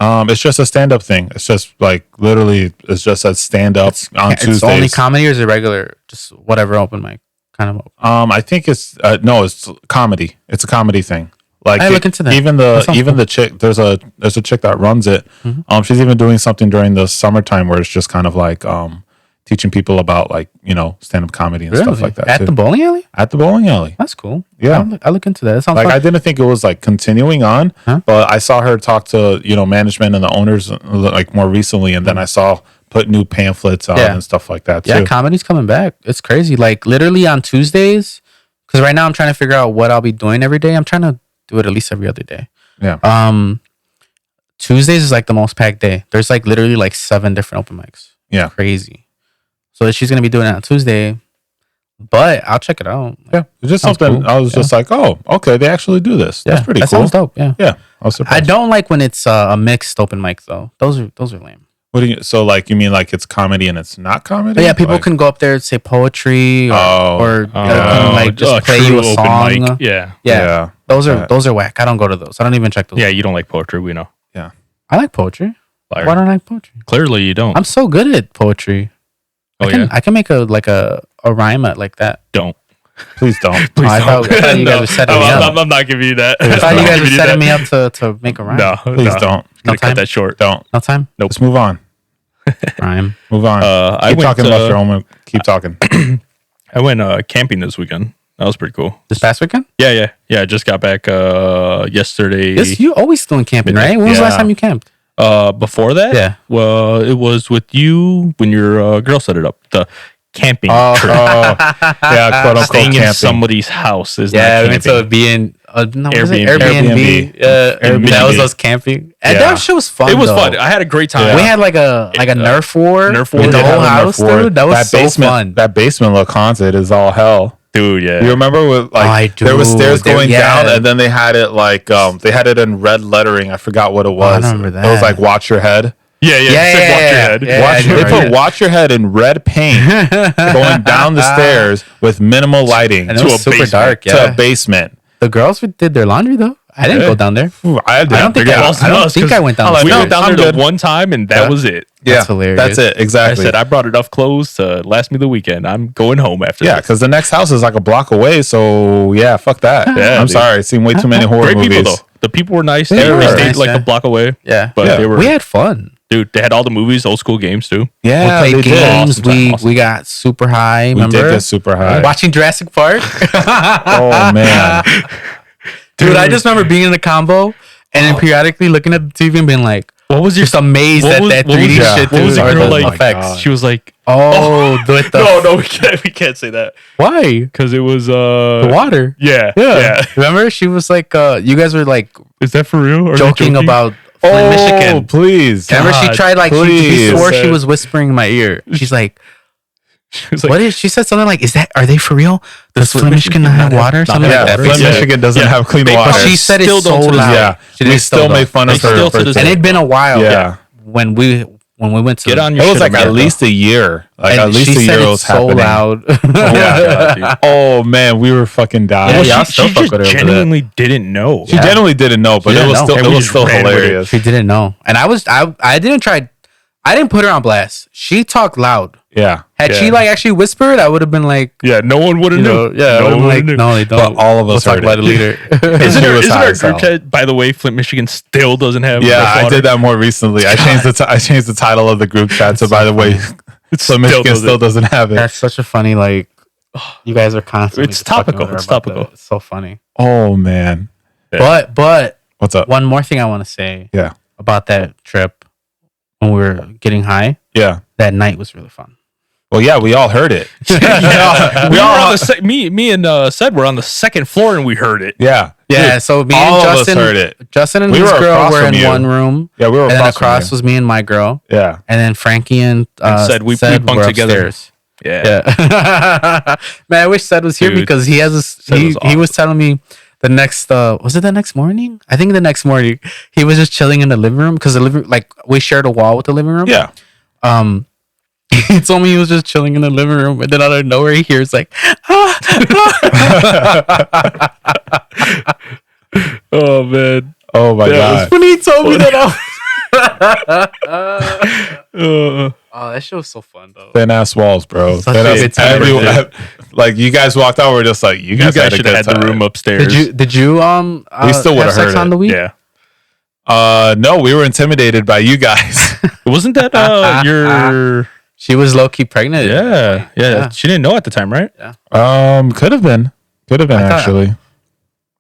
It's just a stand up thing. It's just like literally, it's just a stand up on
It's
Tuesdays.
only comedy or is it regular? Just whatever open mic kind of.
I think it's no, it's comedy. It's a comedy thing. Like
I look into that.
Even
That sounds
the chick, there's a chick that runs it.
Mm-hmm.
She's even doing something during the summertime where it's just kind of like teaching people about like stand up comedy and stuff like that
At
too.
the bowling alley.
At the bowling alley.
That's cool.
Yeah.
I'll look into that. That sounds
Like
fun.
I didn't think it was like continuing on,
Huh?
but I saw her talk to management and the owners like more recently, and then I saw put new pamphlets out
Yeah.
and stuff like that too.
Yeah, comedy's coming back. It's crazy. Like literally on Tuesdays, because right now I'm trying to figure out what I'll be doing every day. I'm trying to do it at least every other day.
Yeah.
Tuesdays is like the most packed day. There's like literally like 7 different open mics.
Yeah.
Crazy. So she's gonna be doing it on Tuesday, but I'll check it out.
Yeah, it's just
Sounds
something
cool.
I was just like, oh, okay, they actually do this. That's pretty
that
cool.
sounds dope. Yeah.
Yeah, I was
I
surprised.
don't like when it's a mixed open mic though. Those are lame.
What do you? So like, you mean like it's comedy and it's not comedy?
But yeah, people
Like-
can go up there and say poetry or,
Oh.
can like just play you a
true
song.
mic. Yeah.
Yeah. Those are
Yeah.
whack. I don't go to those. I don't even check those.
Yeah, you don't like poetry, we know.
I like poetry.
Liar.
Why don't I like poetry?
Clearly you don't.
I'm so good at poetry.
Oh,
I can,
yeah?
I can make a rhyme at like that.
Don't.
Please don't.
I thought you guys were setting me up.
I'm not giving you that.
I thought you guys were setting me up to make a rhyme.
No,
Please don't.
No
Gonna
time?
cut that short.
Don't.
No time?
Let's move on.
Rhyme.
Move on.
I
Keep
went,
talking about your own. Keep talking.
I went camping this weekend. That was pretty cool.
This past weekend?
Yeah. I just got back yesterday.
You always doing camping, right? When was the last
Yeah.
time you camped?
Before that,
Yeah.
Well, it was with you when your girl set it up. The camping
Oh.
trip.
Yeah, quote unquote
Staying in
camping.
somebody's house is
Yeah,
not
we went to a
camping.
Airbnb.
Airbnb.
That was us camping. And
Yeah.
that shit was fun.
It was
though.
fun. I had a great time.
We had like a Nerf war.
Nerf war.
in the
We did
whole
have a
house,
Nerf war.
dude. That was so
basement,
fun.
That basement look haunted is all hell.
Dude, yeah.
You remember with like
I
there was
do.
stairs going
Yeah.
down, and then they had it like they had it in red lettering. I forgot what it was.
remember
It was
that.
like "Watch Your Head."
Yeah.
Yeah,
It said
yeah,
watch your
yeah.
head.
Yeah.
Watch,
I
they
do
put
remember.
"Watch Your Head" in red paint going down the stairs with minimal lighting
And it
To
was
a
super
basement.
dark.
to
Yeah.
a basement.
The girls did their laundry though. I didn't
Yeah.
go down there.
Ooh, I
I don't think
Yeah,
I,
also
I don't
us,
think
'cause
I went down.
I'm
the
We
like,
went
stairs.
down
I'm
there the
good.
one time, and that
Yeah.
was it.
That's hilarious.
That's it.
I
Exactly.
said I brought enough clothes to last me the weekend. I'm going home after
Yeah,
this.
because the next house is like a block away. So yeah, fuck that.
Yeah,
I'm
dude.
sorry. I've seen way too many horror
Great
movies.
people though. The people were nice.
They
They,
were
stayed
nice,
like
yeah.
a block away.
Yeah.
But
Yeah.
they were
We had fun.
dude. They had all the movies, old school games too.
Yeah,
We
they
played
did.
games.
Awesome.
We got super high.
We
Remember?
did get super high.
Watching Jurassic Park.
Oh man,
Dude, I just remember being in the combo and then periodically looking at the TV and being like,
What was your
just amazed at that 3D
your-
shit.
What was
dude,
the
or
girl
the
like?
effects.
She was like,
Oh, with the
no, we can't say that
why?
because it was
The water.
yeah.
Remember, she was like, you guys were like
Is that for real? Or
joking about Flint,
oh
Michigan.
please.
Remember, she
God,
tried like she
please.
swore she was whispering in my ear. She's like,
She was like,
"What is?" She said something like, "Are they for real? Does Flint, Michigan not have water?" Something
Yeah,
like that.
Flint,
Yeah.
Michigan doesn't
Yeah.
have clean
They-
water.
But she said it
Still
so
don't to this
loud.
day.
yeah,
She
we
did
still make fun of
They
her.
still to this
birthday.
And it'd been a while.
Yeah.
When when we went to
Get on your
It was
shit,
like at
America.
least a year. Like
and
at least
she
a
said
year
it
was
so
happening.
loud.
Yeah.
dude.
Oh man, we were fucking dying.
Yeah,
Well,
y'all
she
still fuck
just
with her over that.
genuinely didn't know.
She genuinely didn't know, but
She
it
didn't
was
know.
still
And
it
we
was
just
still
ran with it.
hilarious.
She didn't know, and I didn't try. I didn't put her on blast. She talked loud.
Yeah.
Had she
Yeah.
like actually whispered, I would have been like,
Yeah, no one would have
you
known.
know, yeah,
no
I
one
would
would
have
have
like,
known.
no, they don't.
But all of us
Let's talk
heard
about
it.
it later.
Isn't
She
our,
was
isn't
high
our
as hell.
group chat, by the way, Flint, Michigan still doesn't have
Yeah,
fresh
I
water?
did that more recently. I changed the title of the group chat to, by the way, so Michigan still doesn't have it.
That's such a funny like. You guys are constantly.
It's
just fucking
topical.
with her
It's
about
topical.
that. It's so funny.
Oh man,
Yeah.
But
what's up?
one more thing I want to say
Yeah,
about that trip when we were getting high.
yeah.
That night was really fun.
Well, yeah, we all heard it.
Yeah,
we
we were
all
on the me and Sed were on the second floor and we heard it.
yeah,
Yeah,
Dude,
so me
all
and
of us
Justin
heard it.
Justin and
We
his
were
girl
across
were
from
in
you.
one room.
Yeah, we were
And then
across from
across
you.
was me and my girl.
Yeah,
And then Frankie and
Sed, we
Sed
bunked
were
together.
upstairs.
Yeah.
Yeah. Man, I wish Sed was here
Dude,
because he has this
Sed was
he was telling me the next was it the next morning? I think the next morning he was just chilling in the living room because the living like we shared a wall with the living room.
yeah.
He told me he was just chilling in the living room, and then out of nowhere he hears like,
Oh man.
Oh my god.
when he told me that.
Uh,
Oh, that shit was so fun though.
Thin ass walls, bro.
Such
Thin
a
ass-
good time.
everyone- like you guys walked out, we're just like you
you
guys,
guys
had a
should
good
have had
time.
the room upstairs.
Did you
We still
have
would've
sex
heard
on
it.
the week?
Yeah.
No, we were intimidated by you guys.
Wasn't that your?
She was low key pregnant.
Yeah. She didn't know at the time, right?
Could have been
I thought-
actually.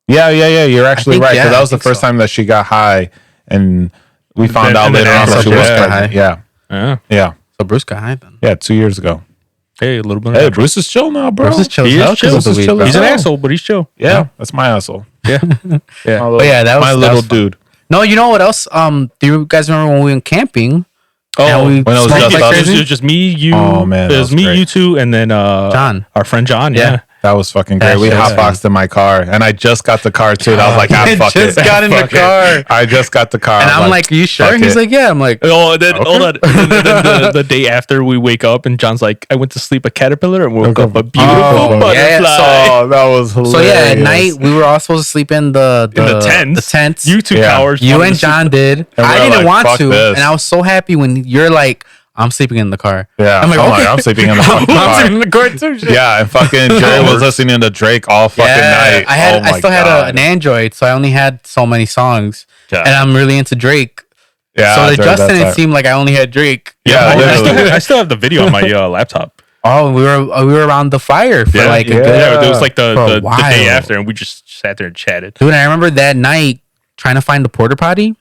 Yeah. You're actually
think-
right. 'Cause
yeah,
that
I
was the
think
first
so.
time that she got high, and we found
then-
out
and then
later on that
after
she was
that-
pregnant.
Yeah.
Yeah,
Yeah.
yeah,
So Bruce got high then.
yeah. 2 years ago.
Hey, a little bit.
Hey,
of
Bruce is chill now, bro.
Bruce is chill.
He
as hell
is chill.
'cause of the
Bruce is
weed,
chill
bro.
as
He's an
hell.
asshole, but he's chill.
Yeah, that's my asshole.
Yeah. Yeah.
But yeah, that was
my
that
little
was fun.
dude.
No, you know what else? Do you guys remember when we went camping?
Oh,
And we
when it was
smoked
just
like
us?
crazy?
It was just me, you.
Oh, man,
it
that
was
was
me,
great.
you two, and then
John.
our friend John.
Yeah.
Yeah.
That was fucking
That
great. We
shit was
hotboxed in my car, and I just got the car too. And I was like,
I
fuck
just
it.
got in the
Fuck it.
car.
I just got the car.
And
I was
I'm like, you sure?
fuck
He's
it.
like, yeah. I'm like,
Oh, and then
Okay.
hold on. And then the day after we wake up, and John's like, "I went to sleep a caterpillar and woke up a beautiful butterfly."
yeah,
oh, that was hilarious.
so yeah. At night we were all supposed to sleep in the
tents.
The tents.
You two
Yeah.
cowards.
You
wanted
and
to sleep-
John did.
And
I
we're
didn't
like,
want
fuck
to,
this.
and I was so happy when you're like, I'm sleeping in the car.
Yeah,
I'm like, okay.
I'm sleeping in the fucking
I'm
car.
sleeping in the car too. Shit.
Yeah, and fucking Jerry was listening to Drake all fucking night.
I still had an Android, so I only had so many songs,
Yeah.
and I'm really into Drake.
Yeah,
So to
during
Justin,
that
it
time.
seemed like I only had Drake.
Yeah,
I
literally.
still have the video on my laptop.
Oh, we were around the fire for like a
yeah.
good.
Yeah, it was like
For a
the day
while.
after, and we just sat there and chatted.
Dude, I remember that night trying to find the porta potty.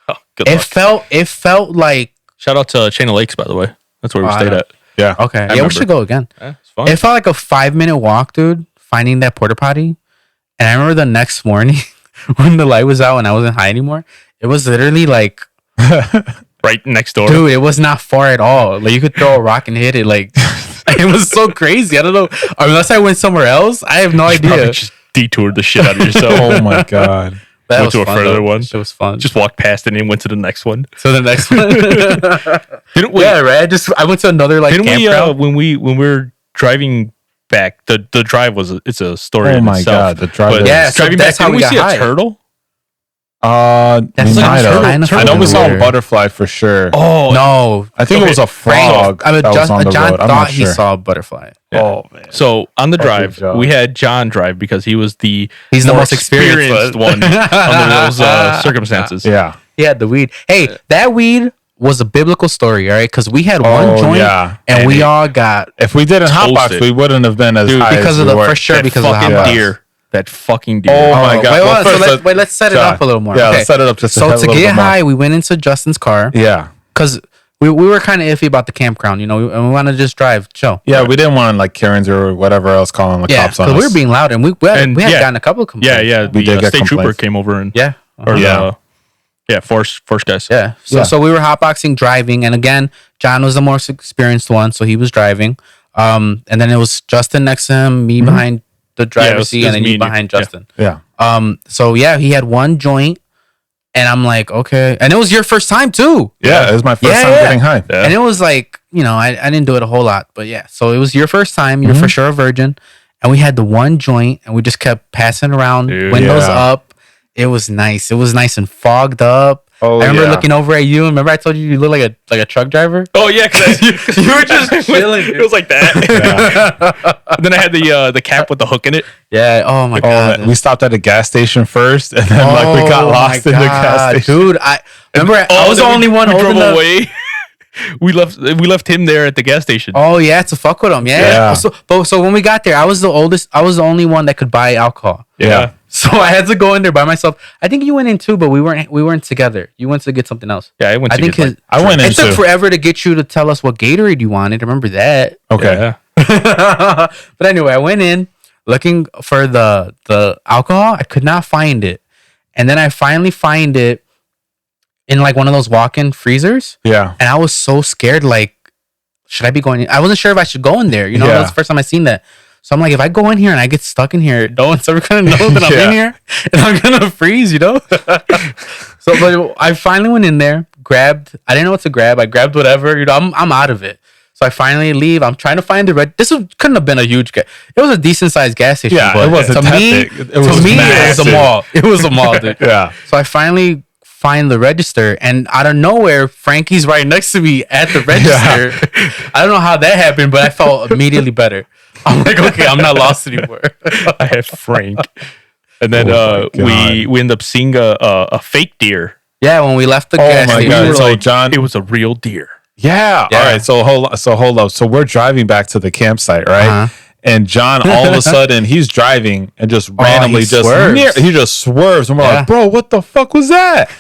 Oh, good
It
luck.
felt like
Shout out to Chain of Lakes, by the way. That's where we
Oh, I
stayed
know.
at.
Yeah.
okay. Yeah,
remember.
we should go again.
Yeah, it's fun.
It felt like a 5-minute walk, dude, finding that porta potty. And I remember the next morning when the light was out and I wasn't high anymore, it was literally like,
Right next door.
dude, it was not far at all. Like you could throw a rock and hit it. Like it was so crazy. I don't know. Unless I went somewhere else, I have no
Probably
idea.
just detoured the shit out of yourself.
Oh my god.
That
went
was
to a
fun,
further
though.
one.
It was fun.
Just walked past it and went to the next one.
so the next one.
Didn't we?
Yeah, right. I went to another like
Didn't we?
campground.
When we were driving back, the drive was it's a story.
Oh
in
my
itself.
god. The drive.
But
Yeah, so
driving
that's
back,
how
didn't
we
we see
got
a
high.
turtle?
That's
we
like
might have.
kind of
I know we saw a
weird.
butterfly for sure.
Oh
No,
I think it was a frog
I mean,
that was on the
John
road. I'm
thought
not
he
sure.
saw a butterfly.
Oh man.
So on the
Fucking
drive,
John.
we had John drive because he was the
He's the
more
most experienced
one under those circumstances.
Yeah.
He had the weed. Hey, that weed was a biblical story, all right? Because we had one joint,
yeah.
and
And
we
it-
all got
If we didn't hotbox,
Toasted.
we wouldn't have been as
Dude,
high
because
as
of
we
the
were.
for sure
That
because of the
fucking
hot box.
deer. That fucking deer.
Oh my god.
Wait,
Well,
hold on,
first,
let's set it
John.
up a little more.
Yeah,
Okay.
let's set it up just
So
a
to
little
get
bit more.
high, we went into Justin's car
Yeah.
because we were kind of iffy about the campground, you know, and we wanted to just drive, chill.
Yeah, we didn't want like Karens or whatever else calling the
Yeah,
cops on
because
us.
we were being loud, and we had
And,
gotten
yeah.
a couple of complaints.
Yeah.
We did
The
get
state trooper
complaints.
came over and
Yeah.
or
Yeah.
force guys.
Yeah. So
Yeah.
so we were hotboxing, driving, and again, John was the most experienced one, so he was driving. And then it was Justin next to him, me behind the
Yeah, it
driver's
was-
seat,
it
and
was
then
me
you
and you.
behind
Yeah.
Justin.
Yeah.
So yeah, he had one joint, And I'm like, okay. And it was your first time too.
Yeah, it was my first time getting high.
Yeah. And it was like, I didn't do it a whole lot, but yeah. So it was your first time. You're for sure a virgin. And we had the one joint and we just kept passing around, windows up. It was nice. It was nice and fogged up. I remember looking over at you. Remember I told you look like a truck driver?
Oh yeah, because you were just chilling. It was like that. And then I had the cap with the hook in it.
Yeah. Oh my god.
We stopped at a gas station first, and then we got lost in the gas station.
Dude, I remember I was the only one
who
drove
away. We left him there at the gas station.
Oh yeah, to fuck with him. Yeah. So when we got there, I was the oldest. I was the only one that could buy alcohol.
Yeah.
So I had to go in there by myself. I think you went in too, but we weren't together. You went to get something else.
Yeah, I went.
I went in.
It took forever to get you to tell us what Gatorade you wanted. Remember that?
Okay.
Yeah.
But anyway, I went in looking for the alcohol. I could not find it, and then I finally find it in like one of those walk-in freezers.
Yeah.
And I was so scared. Like, should I be going in? I wasn't sure if I should go in there. That's the first time I seen that. So I'm like, if I go in here and I get stuck in here, no one's ever gonna know that I'm in here, and I'm gonna freeze, So, but I finally went in there, grabbed. I didn't know what to grab. I grabbed whatever. I'm out of it. So I finally leave. I'm trying to find the red. Couldn't have been a huge gas. It was a decent sized gas station.
Yeah,
but
it wasn't
to
that
me.
big.
It was a mall. It was a mall, dude.
Yeah.
So I finally find the register, and out of nowhere, Frankie's right next to me at the register. I don't know how that happened, but I felt immediately better. I'm like, okay, I'm not lost anymore.
I had Frank, and then we end up seeing a fake deer.
Yeah, when we left the gas
my
station,
God.
we were
So
like,
John, it was a real deer.
Yeah. All right. So hold up. So we're driving back to the campsite, right?
Uh-huh.
And John, all of a sudden, he's driving and just randomly he just swerves, and we're like, "Bro, what the fuck was that?"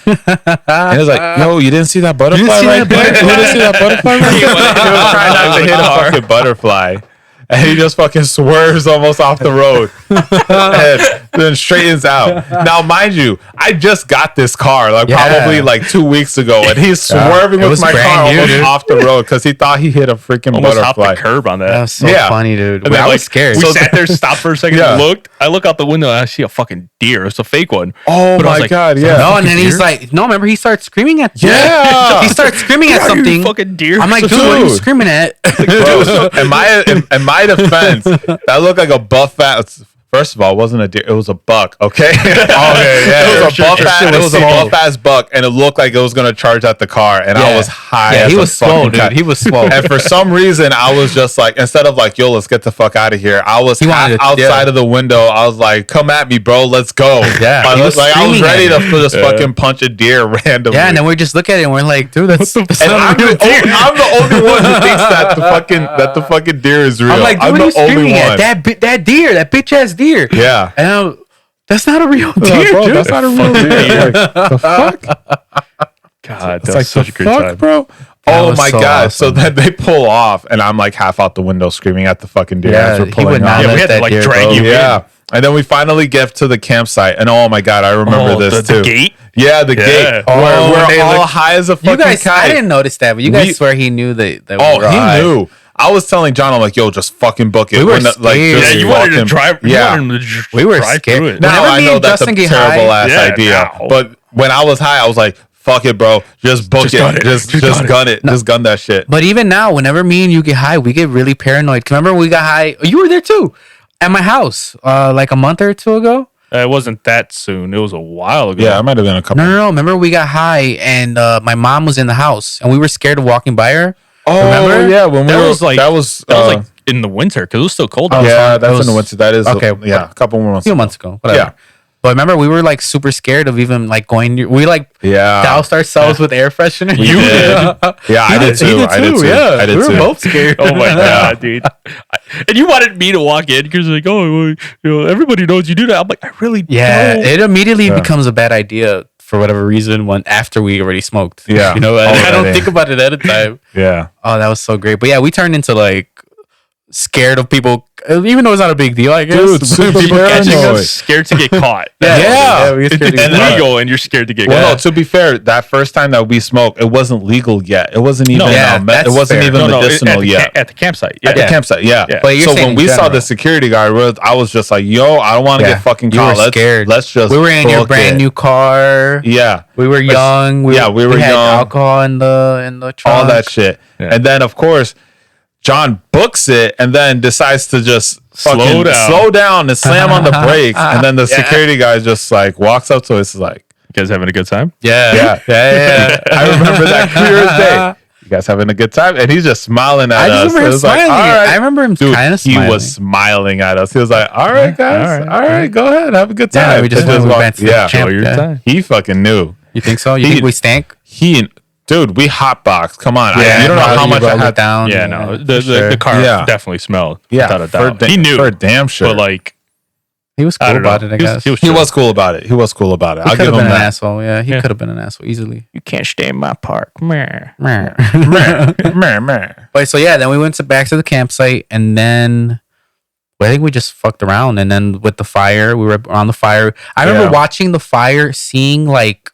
And he's like, "Yo, you didn't see that butterfly right there? You didn't see that butterfly right there?" He was trying not to hit a fucking butterfly, and he just fucking swerves almost off the road, and then straightens out. Now, mind you, I just got this car probably 2 weeks ago, and he's swerving with my car almost off the road because he thought he hit a freaking
almost
butterfly.
Off the curb on that.
That was so funny, dude.
And then,
I was scared.
We sat there, stopped for a second, and looked. I look out the window, and I see a fucking deer. It's a fake one.
Oh my God! Yeah.
No, and then he's like, "No, remember?" He starts screaming at.
Yeah.
He starts screaming at something.
Fucking deer.
I'm like, dude, what are you screaming at?
Bro, in my defense, that looked like a buff ass. First of all, it wasn't a deer; it was a buck. Okay, it was a buff ass buck, and it looked like it was gonna charge at the car. And I was high.
Yeah, he was swole, dude. He was swole.
And for some reason, I was just like, instead of like, "Yo, let's get the fuck out of here," I was outside of the window. I was like, "Come at me, bro. Let's go."
Yeah,
I was ready to just fucking punch a deer randomly.
Yeah, and then we just look at it and we're like, "Dude, that's
I'm the only one who thinks that the fucking deer is real.
I'm like, dude, what are you screaming at? That deer, that bitch ass deer.
Yeah.
And that's not a real deer,
bro,
dude.
that's not a real deer. The fuck?
God, that's such a great time,
bro. Oh my God. Awesome. So then they pull off, and I'm like half out the window screaming at the fucking deer as we're pulling off.
Yeah, we had to like drag you in.
And then we finally get to the campsite, and oh my God, I remember this too.
The gate?
Yeah, the gate. We're all high as a fucking kite.
I didn't notice that, but you guys swear he knew that we were high.
He knew. I was telling John, I'm like, "Yo, just fucking book it."
We were scared.
You wanted to drive.
We were scared.
Now I know that's a terrible ass idea, but when I was high, I was like, "Fuck it, bro. Just book it. Just gun it. Just gun that shit."
But even now, whenever me and you get high, we get really paranoid. Remember when we got high? You were there too, at my house, like a month or two ago.
It wasn't that soon. It was a while ago.
Yeah, it might have been a couple.
No. Remember we got high, and my mom was in the house, and we were scared of walking by her.
Oh, remember? Yeah, when
that was like in the winter because it was still cold.
Yeah, that's in the winter. That is okay. A couple more months.
A few months ago. Whatever. Yeah. But remember, we were like super scared of even like going near. We doused ourselves with air freshener.
You did. Yeah, I did too. I did too.
Yeah, we were both scared.
Oh my God, dude! And you wanted me to walk in because like, oh, everybody knows you do that. I'm like, I really don't.
It immediately becomes a bad idea for whatever reason after we already smoked.
Yeah,
I don't think about it at a time.
Yeah.
Oh, that was so great. But yeah, we turned into like scared of people even though it's not a big deal, I guess.
Dude, super
People catching
paranoid.
us, scared to get caught.
Yeah.
we get scared to get
It's
caught.
legal, and you're scared to get
Well,
caught.
no, to be fair, that first time that we smoked, it wasn't legal yet. It wasn't even it
that's
wasn't
fair.
even
at
medicinal
the
yet.
at the campsite.
At the
Yeah.
campsite, yeah.
Yeah.
But you're
So
saying
when
in
we saw
general.
the security guard, I was just like, "Yo, I don't want to get fucking
You
caught.
were scared.
Let's just."
We were in your
book
brand
it."
new car.
Yeah,
We were young.
we were
had
young.
alcohol in the trunk.
all that shit,
Yeah.
and then of course, John books it and then decides to just
Slow down.
slow down and slam on the brakes, and then the security guy just like walks up to us like,
You guys having a good time?
Yeah.
yeah. I remember that clear as day. You guys having a good time? And he's just smiling at
I
us.
just remember
It
him
was like,
smiling.
all right.
I remember him
Dude,
kind of
he
smiling.
was smiling at us. He was like, all right, guys.
all
All right, go ahead. Have a good time.
Yeah, we just
And
went
walked-
back to the
yeah.
camp.
Enjoy your
Yeah.
time.
He fucking knew.
You think so? You
He-
think we stank?
Dude, we hotboxed. Come on.
Yeah,
you don't know
probably
how
you
much I
rolled it
had.
down.
Yeah, no. The
for sure.
car
Yeah.
definitely smelled.
Yeah,
Without a doubt.
he
knew.
for damn sure.
But like,
He was
I
cool
don't know.
about it, I guess.
he
chill.
was cool about it. He was cool about it.
He
I'll
could
give
have
him
been an
that.
asshole. Yeah, he
Yeah.
could have been an asshole easily.
You can't stay in my park. Meh.
But so yeah, then we went back to the campsite, and then I think we just fucked around. And then with the fire, we were on the fire. I remember
Yeah.
watching the fire, seeing like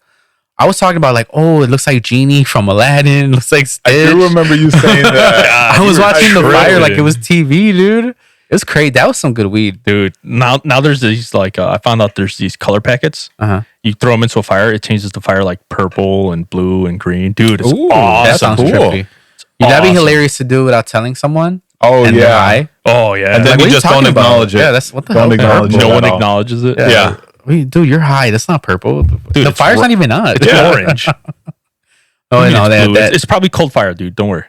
I was talking about like, oh, it looks like Genie from Aladdin. It looks like
I
Stitch.
do remember you saying that.
I was watching the fire like it
trillion.
was TV, dude. It was crazy. That was some good weed.
Dude, now there's these like I found out there's these color packets.
Uh-huh.
You throw them into a fire, it changes the fire like purple and blue and green. Dude, it's
Ooh,
awesome.
That sounds
cool.
trippy. That'd be
awesome.
hilarious to do without telling someone.
Oh,
and they're
yeah.
high.
Oh yeah.
And then
Like, what
you
are you
just don't
talking about?
acknowledge it.
Yeah, that's what the
Don't
hell.
acknowledge it.
no one
at all.
acknowledges it.
Yeah.
Wait, dude, you're high. That's not purple. the
it's
fire's
ro-
not even on.
It's orange.
Oh,
I mean,
no,
it's
that,
blue.
that,
It's probably cold fire, dude. Don't worry.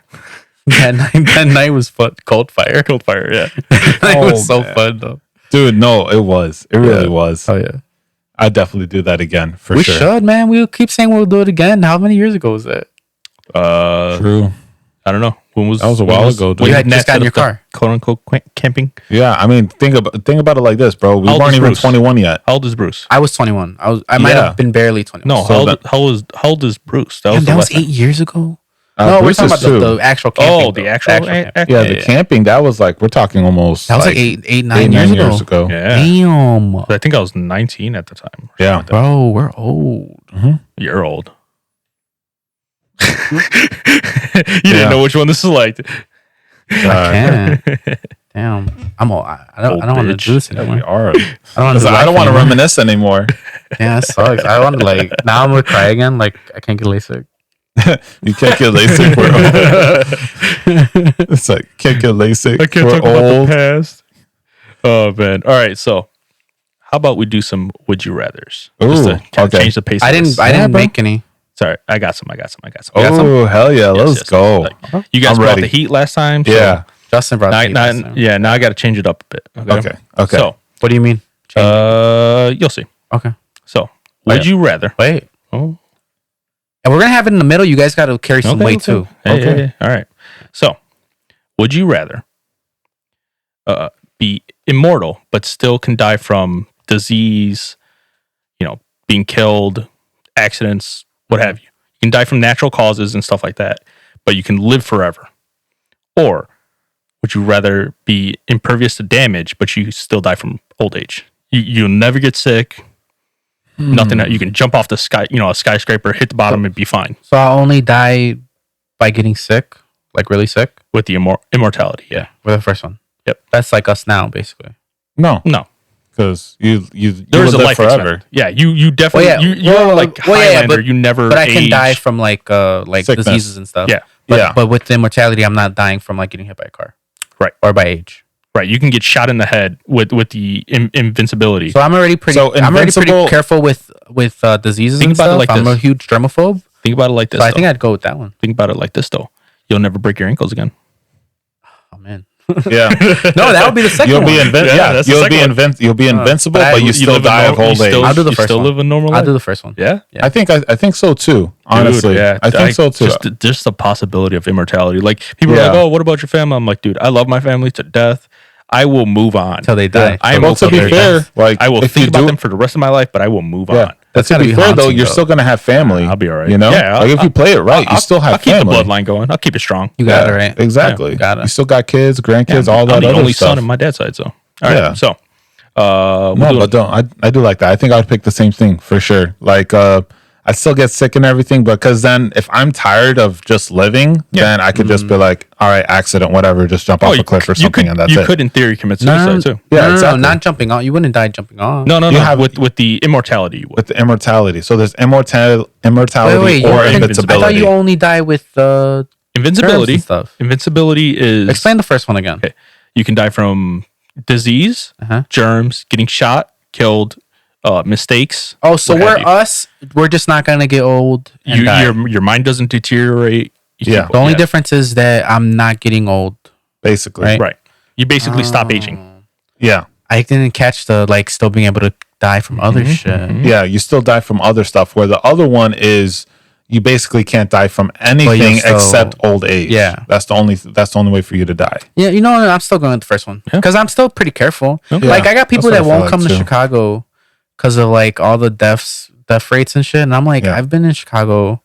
that night was fun. Cold fire.
Cold fire, yeah.
It
Oh,
was so
man.
fun, though.
Dude, no, it was. It really was.
Oh, yeah.
I'd definitely do that again for
We
sure.
should, man. We'll keep saying we'll do it again. How many years ago was that?
True.
I don't know. When was
That was a while ago, dude.
You had just
next
got in
to
your
the
car.
quote unquote camping.
Yeah, I mean, think about it like this, bro. We
How old
weren't
is
even
Bruce?
21 yet.
How old is Bruce?
I was 21. I might
Yeah.
have been barely 21.
No,
So
how old is Bruce? That
Damn,
was
that
the
was
last
8 years ago?
Uh,
No, we're
Bruce
talking
is
about
two.
the actual camping.
Oh, the
though.
actual
camping.
Yeah, the camping, that was like, we're talking almost.
That was like eight, nine
9
years ago.
Yeah.
Damn.
I think I was 19 at the time.
Yeah.
Bro, we're old.
You're old. You didn't know which one this is like.
I can't. Damn. I'm old. I don't want to
bitch.
do this
Yeah, we
anymore.
are.
I
I don't want to reminisce anymore.
Yeah, that sucks. I want to like now I'm gonna cry again. Like I can't get LASIK.
You can't get LASIK. We're old. It's like, can't get LASIK.
I can't
We're
talk about the
old.
past. Oh man! All right, so how about we do some would you rather's? Just to
Ooh,
kind of
okay.
change the pace.
I
of
didn't.
this.
I didn't
bro.
make any.
Sorry, I got some. got some.
Oh, hell yeah.
Yes,
Let's
yes.
go.
Like, you guys
I'm
brought
ready.
the heat last time. So
Yeah.
Justin brought.
Now,
the heat last time.
yeah. Now I got to change it up a bit.
Okay. Okay.
So,
What do you mean?
you'll see.
Okay.
So, would you rather?
Wait.
Oh,
And we're gonna have it in the middle. You guys got to carry some weight too.
Hey,
Okay.
hey, all right. So, would you rather be immortal but still can die from disease, being killed, accidents, what have you? You can die from natural causes and stuff like that, but you can live forever. Or would you rather be impervious to damage but you still die from old age? You'll never get sick. Nothing. You can jump off the sky, a skyscraper, hit the bottom, and be fine
So I'll only die by getting sick, like really sick.
with the immortality. Yeah.
For the first one.
Yep.
That's like us now, basically.
No,
No.
because you
There's
would
a
live
life
forever.
expectancy. Yeah, you definitely
Well, yeah.
you're like
Well, yeah,
Highlander.
but-
You never.
But I can
age.
die from like
Sickness.
diseases and stuff.
Yeah.
But,
Yeah.
But with the immortality, I'm not dying from like getting hit by a car.
Right.
Or by age.
Right, you can get shot in the head with the invincibility.
So I'm already pretty.
So
I'm already pretty
invincible-
careful with diseases
Think
and
about it
stuff.
like
I'm
this.
a huge germaphobe.
Think about it like this.
So I
though.
think I'd go with that one.
Think about it like this though. You'll never break your ankles again.
Oh man.
Yeah.
No, that would be the second
You'll
one.
be
that's the second one.
you'll be invincible,
but
but you
You
still
live a
die of
normal-
old
you
age.
still-
I'll do the
you
first
still
one.
live a normal
I'll
life.
do the first one.
Yeah.
Yeah.
I think so too. Honestly,
Dude, yeah,
I think so too.
Just the possibility of immortality. Like people are
Yeah.
like, "Oh, what about your family?" I'm like, "Dude, I love my family to death. I will move on
Until they die.
I
well,
will
to be
till they're
fair,
dead.
like
I will
if
think
you
about
do,
them for the rest of my life, but I will move
yeah,
on."
That's
to
gotta
be
be
fair though,
haunting,
you're
though.
still gonna have family.
I'll be all right.
You know,
Yeah,
like if you play it right, you still have
I'll keep
family.
the bloodline going. I'll keep it strong.
You got it right.
Exactly.
Yeah, got it.
You still got kids, grandkids, all that
I'm the
other
only
stuff.
son on my dad's side, so all right.
Yeah.
So,
But don't. I do like that. I think I would pick the same thing for sure. Like, I still get sick and everything, because then if I'm tired of just living, then I could just be like, all right, accident, whatever, just jump off a cliff or something, and that's
you
it.
could in theory commit suicide too.
Yeah,
no,
exactly.
not jumping off. You wouldn't die jumping off.
No.
You have-
with the immortality. You would.
With the immortality, so there's immortality
Wait,
or
I
invincibility.
thought you only die with the
Invincibility
and stuff.
Invincibility is
Explain the first one again.
Okay. You can die from disease,
Uh-huh.
germs, getting shot, killed, mistakes.
Oh, so
what have
we're
you.
us. We're just not gonna get old. And die.
Your mind doesn't deteriorate. You
Yeah.
keep-
The only difference is that I'm not getting old.
basically.
Right.
right. You basically stop aging.
Yeah,
I didn't catch the like still being able to die from other shit.
yeah. You still die from other stuff. Where the other one is, you basically can't die from anything
still-
except old age.
Yeah.
that's the only way for you to die.
Yeah, you know what? I'm still going with the first one because I'm still pretty careful.
Okay.
Like I got people
That's
that
what I
won't
feel
come
like,
to
too.
Chicago because of like all the death rates and shit. And I'm like,
Yeah.
I've been in Chicago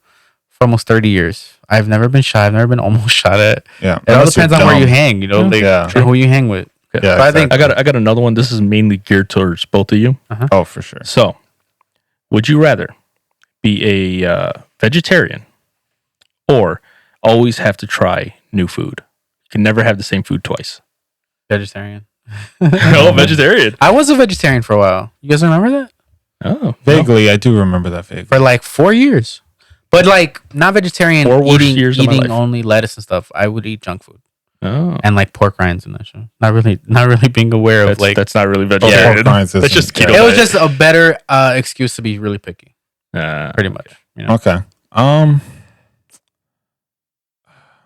for almost 30 years. I've never been shot. I've never been almost shot at.
Yeah,
It all
Unless you're
depends on where you
dumb.
hang, you know, like
Yeah.
and who you hang with.
Yeah,
But I think
I got another one. This is mainly geared towards both of you.
Oh, for sure.
So, would you rather be a vegetarian or always have to try new food? You can never have the same food twice.
vegetarian.
No, vegetarian.
I was a vegetarian for a while. You guys remember that?
Oh,
Vaguely, I do remember that vaguely.
For like 4 years. But like not vegetarian,
4 worst
eating,
years of my
eating
life.
only lettuce and stuff. I would eat junk food
Oh,
and like pork rinds and that shit. Not really being aware of like
that's not really
Pork
vegetarian.
rinds
That's
isn't-
just keto.
it was
diet.
just a better excuse to be really picky, pretty much. You know?
Okay.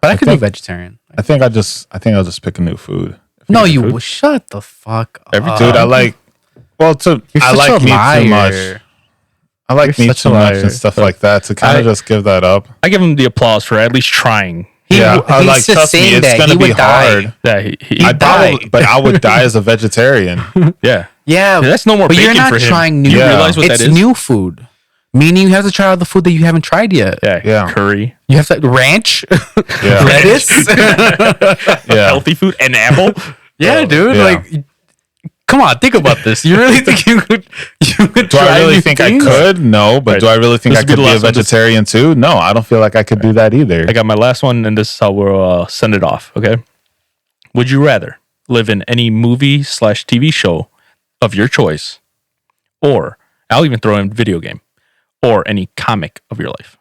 But I could do
think-
vegetarian.
I think I'll just pick a new food.
No,
get
you
food?
will shut the fuck up.
Dude, I like. Well,
You're
I
such
like
a
meat
liar.
too much. I like
You're
meat
such
too
a
much
liar.
and stuff like that to kind of just give that up.
I give him the applause for at least trying.
Yeah, I
he's
like,
just
trust me,
saying
it's
that.
gonna
He
be
would die.
hard.
Yeah,
I'd probably, but I would die as a vegetarian.
yeah.
Yeah,
That's no more
but you're
bacon
not
for him.
trying new.
You
Yeah.
realize what
It's
that is?
new food, meaning you have to try out the food that you haven't tried yet.
Yeah.
Curry,
You have to ranch,
Yeah,
lettuce.
yeah.
healthy food, and apple.
Yeah, dude.
Yeah.
Like, come on, think about this. You really think you could
Do
try
I really
new
think
things?
I could? No, but
Right.
do I really think
This
I
will be
could
the
be a
last one.
vegetarian too? No, I don't feel like I could do that either.
I got my last one, and this is how we'll send it off. Okay. Would you rather live in any movie/TV show of your choice, or I'll even throw in video game, or any comic of your life?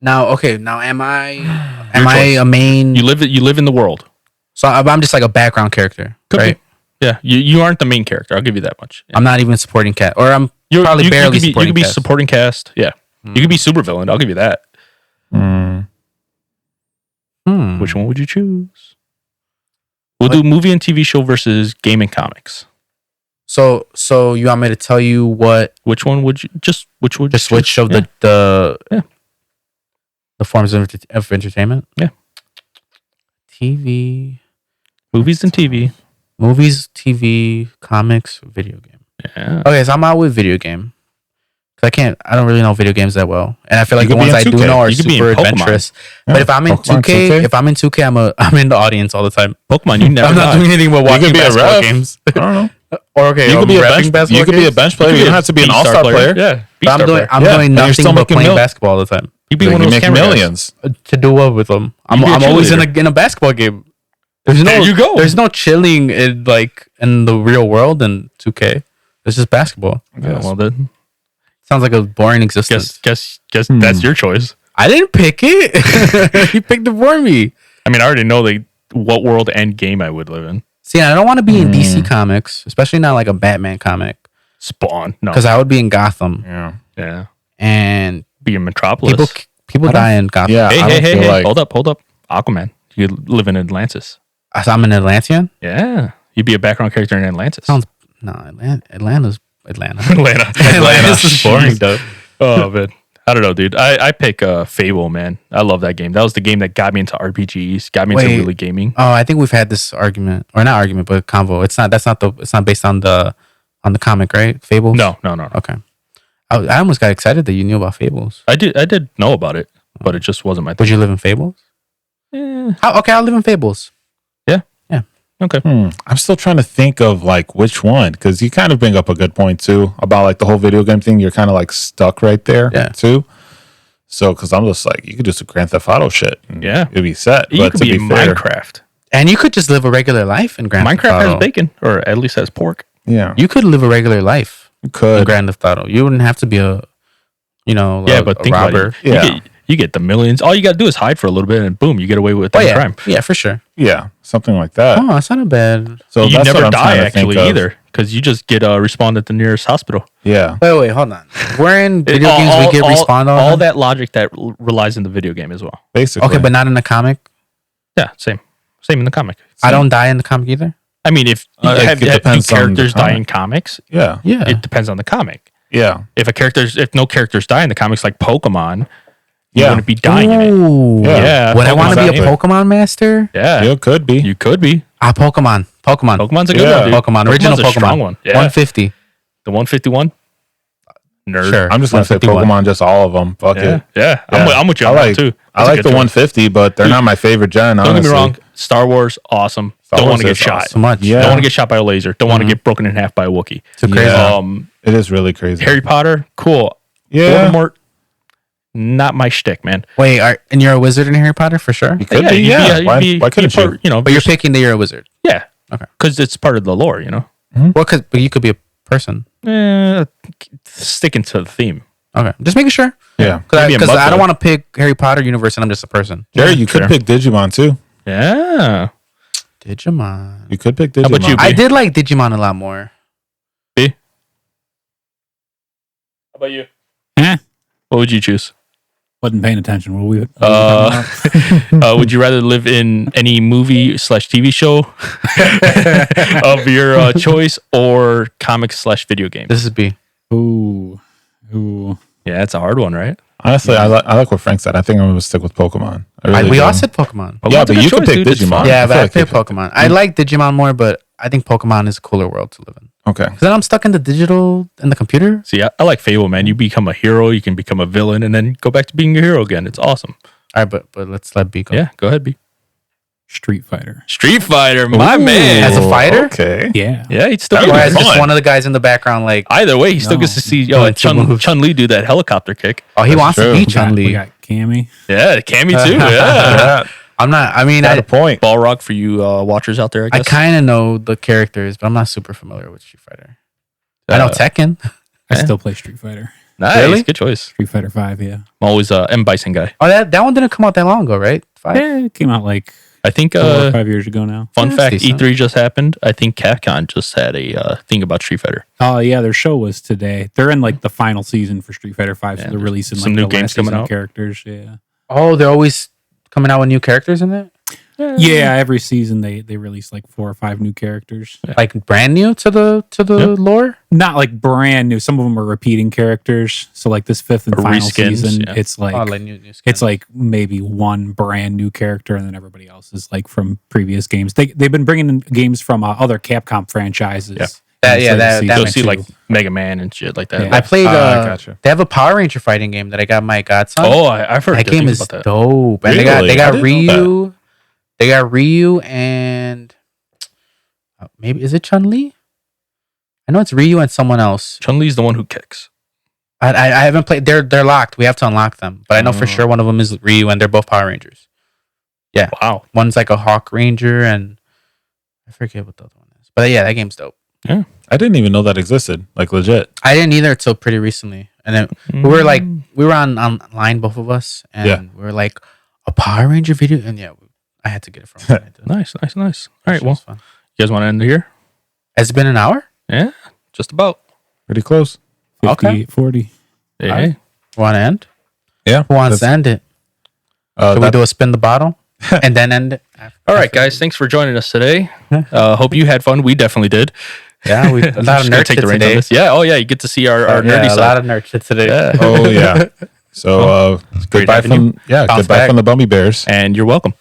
Now, okay. Now, am I
choice.
a main?
You live in the world.
So I'm just like a background character,
Could
right?
be. Yeah, you aren't the main character. I'll give you that much. Yeah.
I'm not even supporting cat, or I'm probably barely
you
supporting
could be
cast.
supporting cast. Yeah, you could be super villain. I'll give you that.
Mm.
Which one would you choose? We'll do movie and TV show versus game and comics.
So you want me to tell you what?
Which one would you which would you
Just which
choose?
of
Yeah.
the forms of entertainment?
Yeah.
TV,
movies and TV?
movies, TV, comics, video game.
Yeah.
Okay, so I'm out with video game. Cause I don't really know video games that well, and I feel like
You
the
could be
ones I
in
do
2K.
know are
You could be in
super
Pokemon.
adventurous.
Yeah,
But if I'm in
Pokemon
2K, if I'm in 2K, I'm in the audience all the time.
Pokemon, you never
I'm not
die.
doing anything but watching
could be a
basketball
ref.
games.
I don't know.
Or okay,
You could be a
repping
bench.
basketball
You could be a
games.
bench player. You don't have to be an
B-star
all-star player.
Yeah.
But I'm doing
Yeah,
doing
and you're
nothing
still
but
making
playing
mil-
basketball all the time.
You'd be
You
one of those
make
camera guys.
millions.
To do what with them? I'm
be a
always
cheerleader.
in a basketball game. There's no
There you go.
There's no chilling in the real world in 2K. It's just basketball.
Yeah, well then,
Sounds like a boring existence.
guess that's your choice.
I didn't pick it. You picked it for me.
I mean, I already know what world and game I would live in.
See, I don't want to be in DC comics, especially not like a Batman comic,
Spawn, no,
because I would be in Gotham,
Yeah.
yeah,
and
be in Metropolis.
people die in Gotham.
Yeah. I don't feel
Hey,
like-
hold up, Aquaman. You could live in Atlantis.
So I'm an Atlantean.
Yeah, you'd be a background character in Atlantis.
Sounds no Atlanta's Atlanta.
Atlanta.
Atlantis is boring though.
Oh man, I don't know, dude. I pick Fable, man. I love that game. That was the game that got me into RPGs, got me into
Wait.
really gaming.
Oh, I think we've had this argument, or not argument, but convo. It's not based on the comic, right? Fable.
No.
Okay. I almost got excited that you knew about Fables.
I did know about it, but it just wasn't my thing.
Would you live in Fables? Okay, I'll live in Fables.
Yeah.
Yeah.
Okay.
I'm still trying to think of like which one, because you kind of bring up a good point too about like the whole video game thing. You're kind of like stuck right there too. So, because I'm just like, you could do some Grand Theft Auto shit. And it'd be set.
You
but
could
to
be in
fair,
Minecraft.
And you could just live a regular life in Grand Theft Auto.
Minecraft has bacon, or at least has pork.
Yeah,
You could live a regular life
you could.
in Grand Theft Auto. You wouldn't have to be a
But think
robber.
about it.
Yeah.
You get the millions. All you got to do is hide for a little bit, and boom, you get away with any crime.
Yeah, for sure.
Yeah, something like that.
Oh, that's not bad.
So
You
that's
never
what I'm
die
trying to think
actually
of.
either, because you just get respawned at the nearest hospital.
Yeah,
Wait, hold on. We're in video games. We get respawned
all that logic that relies in the video game as well.
basically.
Okay, but not in the comic.
Yeah, same in the comic.
I don't die in the comic either.
I mean, if
It
have
depends on the
characters die
comic.
in comics,
Yeah,
it depends on the comic.
yeah,
If no characters die in the comics, like Pokemon, you
Yeah.
wouldn't be dying in it.
Ooh.
Yeah,
Would I want to be a
Exactly.
Pokemon master?
Yeah,
you could be.
you could be.
Pokemon.
Pokemon's a good
Yeah.
one, dude.
Pokemon. Original
Pokemon's a strong
Pokemon.
one. Yeah.
150.
The 151. Nerd.
Sure.
I'm just gonna say
151.
Pokemon, just all of them. Fuck
Yeah,
it.
yeah.
Yeah.
I'm with you
I
on
like
that too.
I
That's a
like
good
the
choice.
150, but they're not my favorite gen.
Don't get
honestly.
me wrong. Star Wars, awesome. Don't
Wars
want to get
is
shot.
So much.
Yeah.
Don't want to get shot by a laser. Don't want to get broken in half by a Wookiee.
Too crazy.
Yeah. It is really crazy.
Harry Potter, cool.
Yeah.
Voldemort, not my shtick, man.
Wait, and you're a wizard in Harry Potter for sure?
You could be,
you'd
yeah.
you'd
Why couldn't you?
part, you know,
But you're picking that you're a wizard.
yeah.
Okay.
Because it's part of the lore, you know.
Well, but you could be a person.
Sticking to the theme.
Okay. Just making sure.
Yeah.
Maybe a
Because I
Muppet.
don't want to pick Harry Potter universe and I'm just a person.
Jerry, you could
Sure.
pick Digimon too.
Yeah.
Digimon.
You could pick Digimon.
How about you,
I did like Digimon a lot more.
B? How about you?
Eh,
What would you choose?
wasn't paying attention. What were we talking about?
Would you rather live in any movie/TV show of your choice or comics/video game?
This is B.
Ooh.
Yeah, that's a hard one, right?
Honestly, I like what Frank said. I think I'm gonna stick with Pokemon. I really
We
do.
all said Pokemon.
Yeah,
Pokemon's a
but
good
you could
choice,
pick
dude. It's
Digimon.
fun.
Yeah,
I
but
feel
I
like
pick
you could-
Pokemon. I like Digimon more, but I think Pokemon is a cooler world to live in.
Okay.
Because then I'm stuck in the digital and the computer.
See, I like Fable, man. You become a hero, you can become a villain, and then go back to being a hero again. It's awesome.
All right, but let's let B go.
Yeah, go ahead, B.
Street Fighter.
Street Fighter, my
Ooh.
man.
As a fighter?
Okay.
Yeah.
Yeah, he'd still
That
be
Or
would
as
be
just
fun.
one of the guys in the background, like,
Either way, he still
No.
gets to see
Doing two moves.
Chun-Li do that helicopter kick.
oh, he
That's
wants to
true.
be
We got
Chun-Li.
Cammy.
Yeah, Cammy too. Yeah.
Yeah.
I'm not, I mean,
Got a
I
point.
Balrog for you watchers out there, I guess.
kind of know the characters, but I'm not super familiar with Street Fighter. I know
Uh,
Tekken.
I
Yeah.
still play Street Fighter.
Nice,
Really?
good choice.
Street Fighter 5, yeah.
I'm always a M Bison guy.
Oh, that one didn't come out that long ago, right? 5?
Yeah, it came out like
I think
4 or 5 years ago now.
fun
That's
fact,
decent.
E3 just happened. I think Capcom just had a thing about Street Fighter.
Oh, yeah, their show was today. They're in like the final season for Street Fighter 5,
Yeah,
so they're releasing
some
like
new
the
games
last
coming
season
out.
characters, yeah.
Oh, they're always coming out with new characters in it?
Yeah, every season they release like 4 or 5 new characters.
Like brand new to the
Yep.
lore?
Not like brand new. Some of them are repeating characters. So like this 5th and
Or
final
reskins,
season,
yeah.
it's like
Oh, like new skins.
it's like maybe one brand new character, and then everybody else is like from previous games. They've been bringing in games from other Capcom franchises.
Yeah.
That-
in
yeah,
certain
that
seasons
Go
makes
see
too.
like Mega Man and shit like that.
Yeah.
I played.
I gotcha.
They have a Power Ranger fighting game that I got my godson.
Oh, I've heard
that
good
game
things
is
about that.
dope. And they
Really? I
got
didn't know
Ryu. They got Ryu and maybe is it Chun-Li? I know it's Ryu and someone else.
Chun-Li's the one who kicks.
I haven't played. They're locked. We have to unlock them. But I know for
Oh.
sure one of them is Ryu and they're both Power Rangers. Yeah,
Wow.
one's like a Hawk Ranger and I forget what the other one is. But yeah, that game's dope.
I didn't even know that existed. Like legit.
I didn't either until pretty recently. And then we were online, both of us, and
Yeah.
we were like a Power Ranger video, and yeah, I had to get it from.
Nice. All right, well,
fun.
you guys want to end here?
Has it been an hour?
Yeah, just about.
Pretty close.
50,
Okay.
40.
Hey,
All right. Want to end?
Yeah.
Who wants to end it? Can we
That-
do a spin the bottle and then end it?
All right, guys. Thanks for joining us today. Hope you had fun. We definitely did.
Yeah, we a lot
I'm
of
just gonna
nerd
take
shit
the reins on
today.
this. Yeah. Oh, yeah. You get to see our nerdy
Yeah, a
side.
lot of nerd shit today.
Yeah.
Oh yeah. So
great
goodbye
having you.
from
Bounce
goodbye
back.
from the Bummy Bears.
And you're welcome.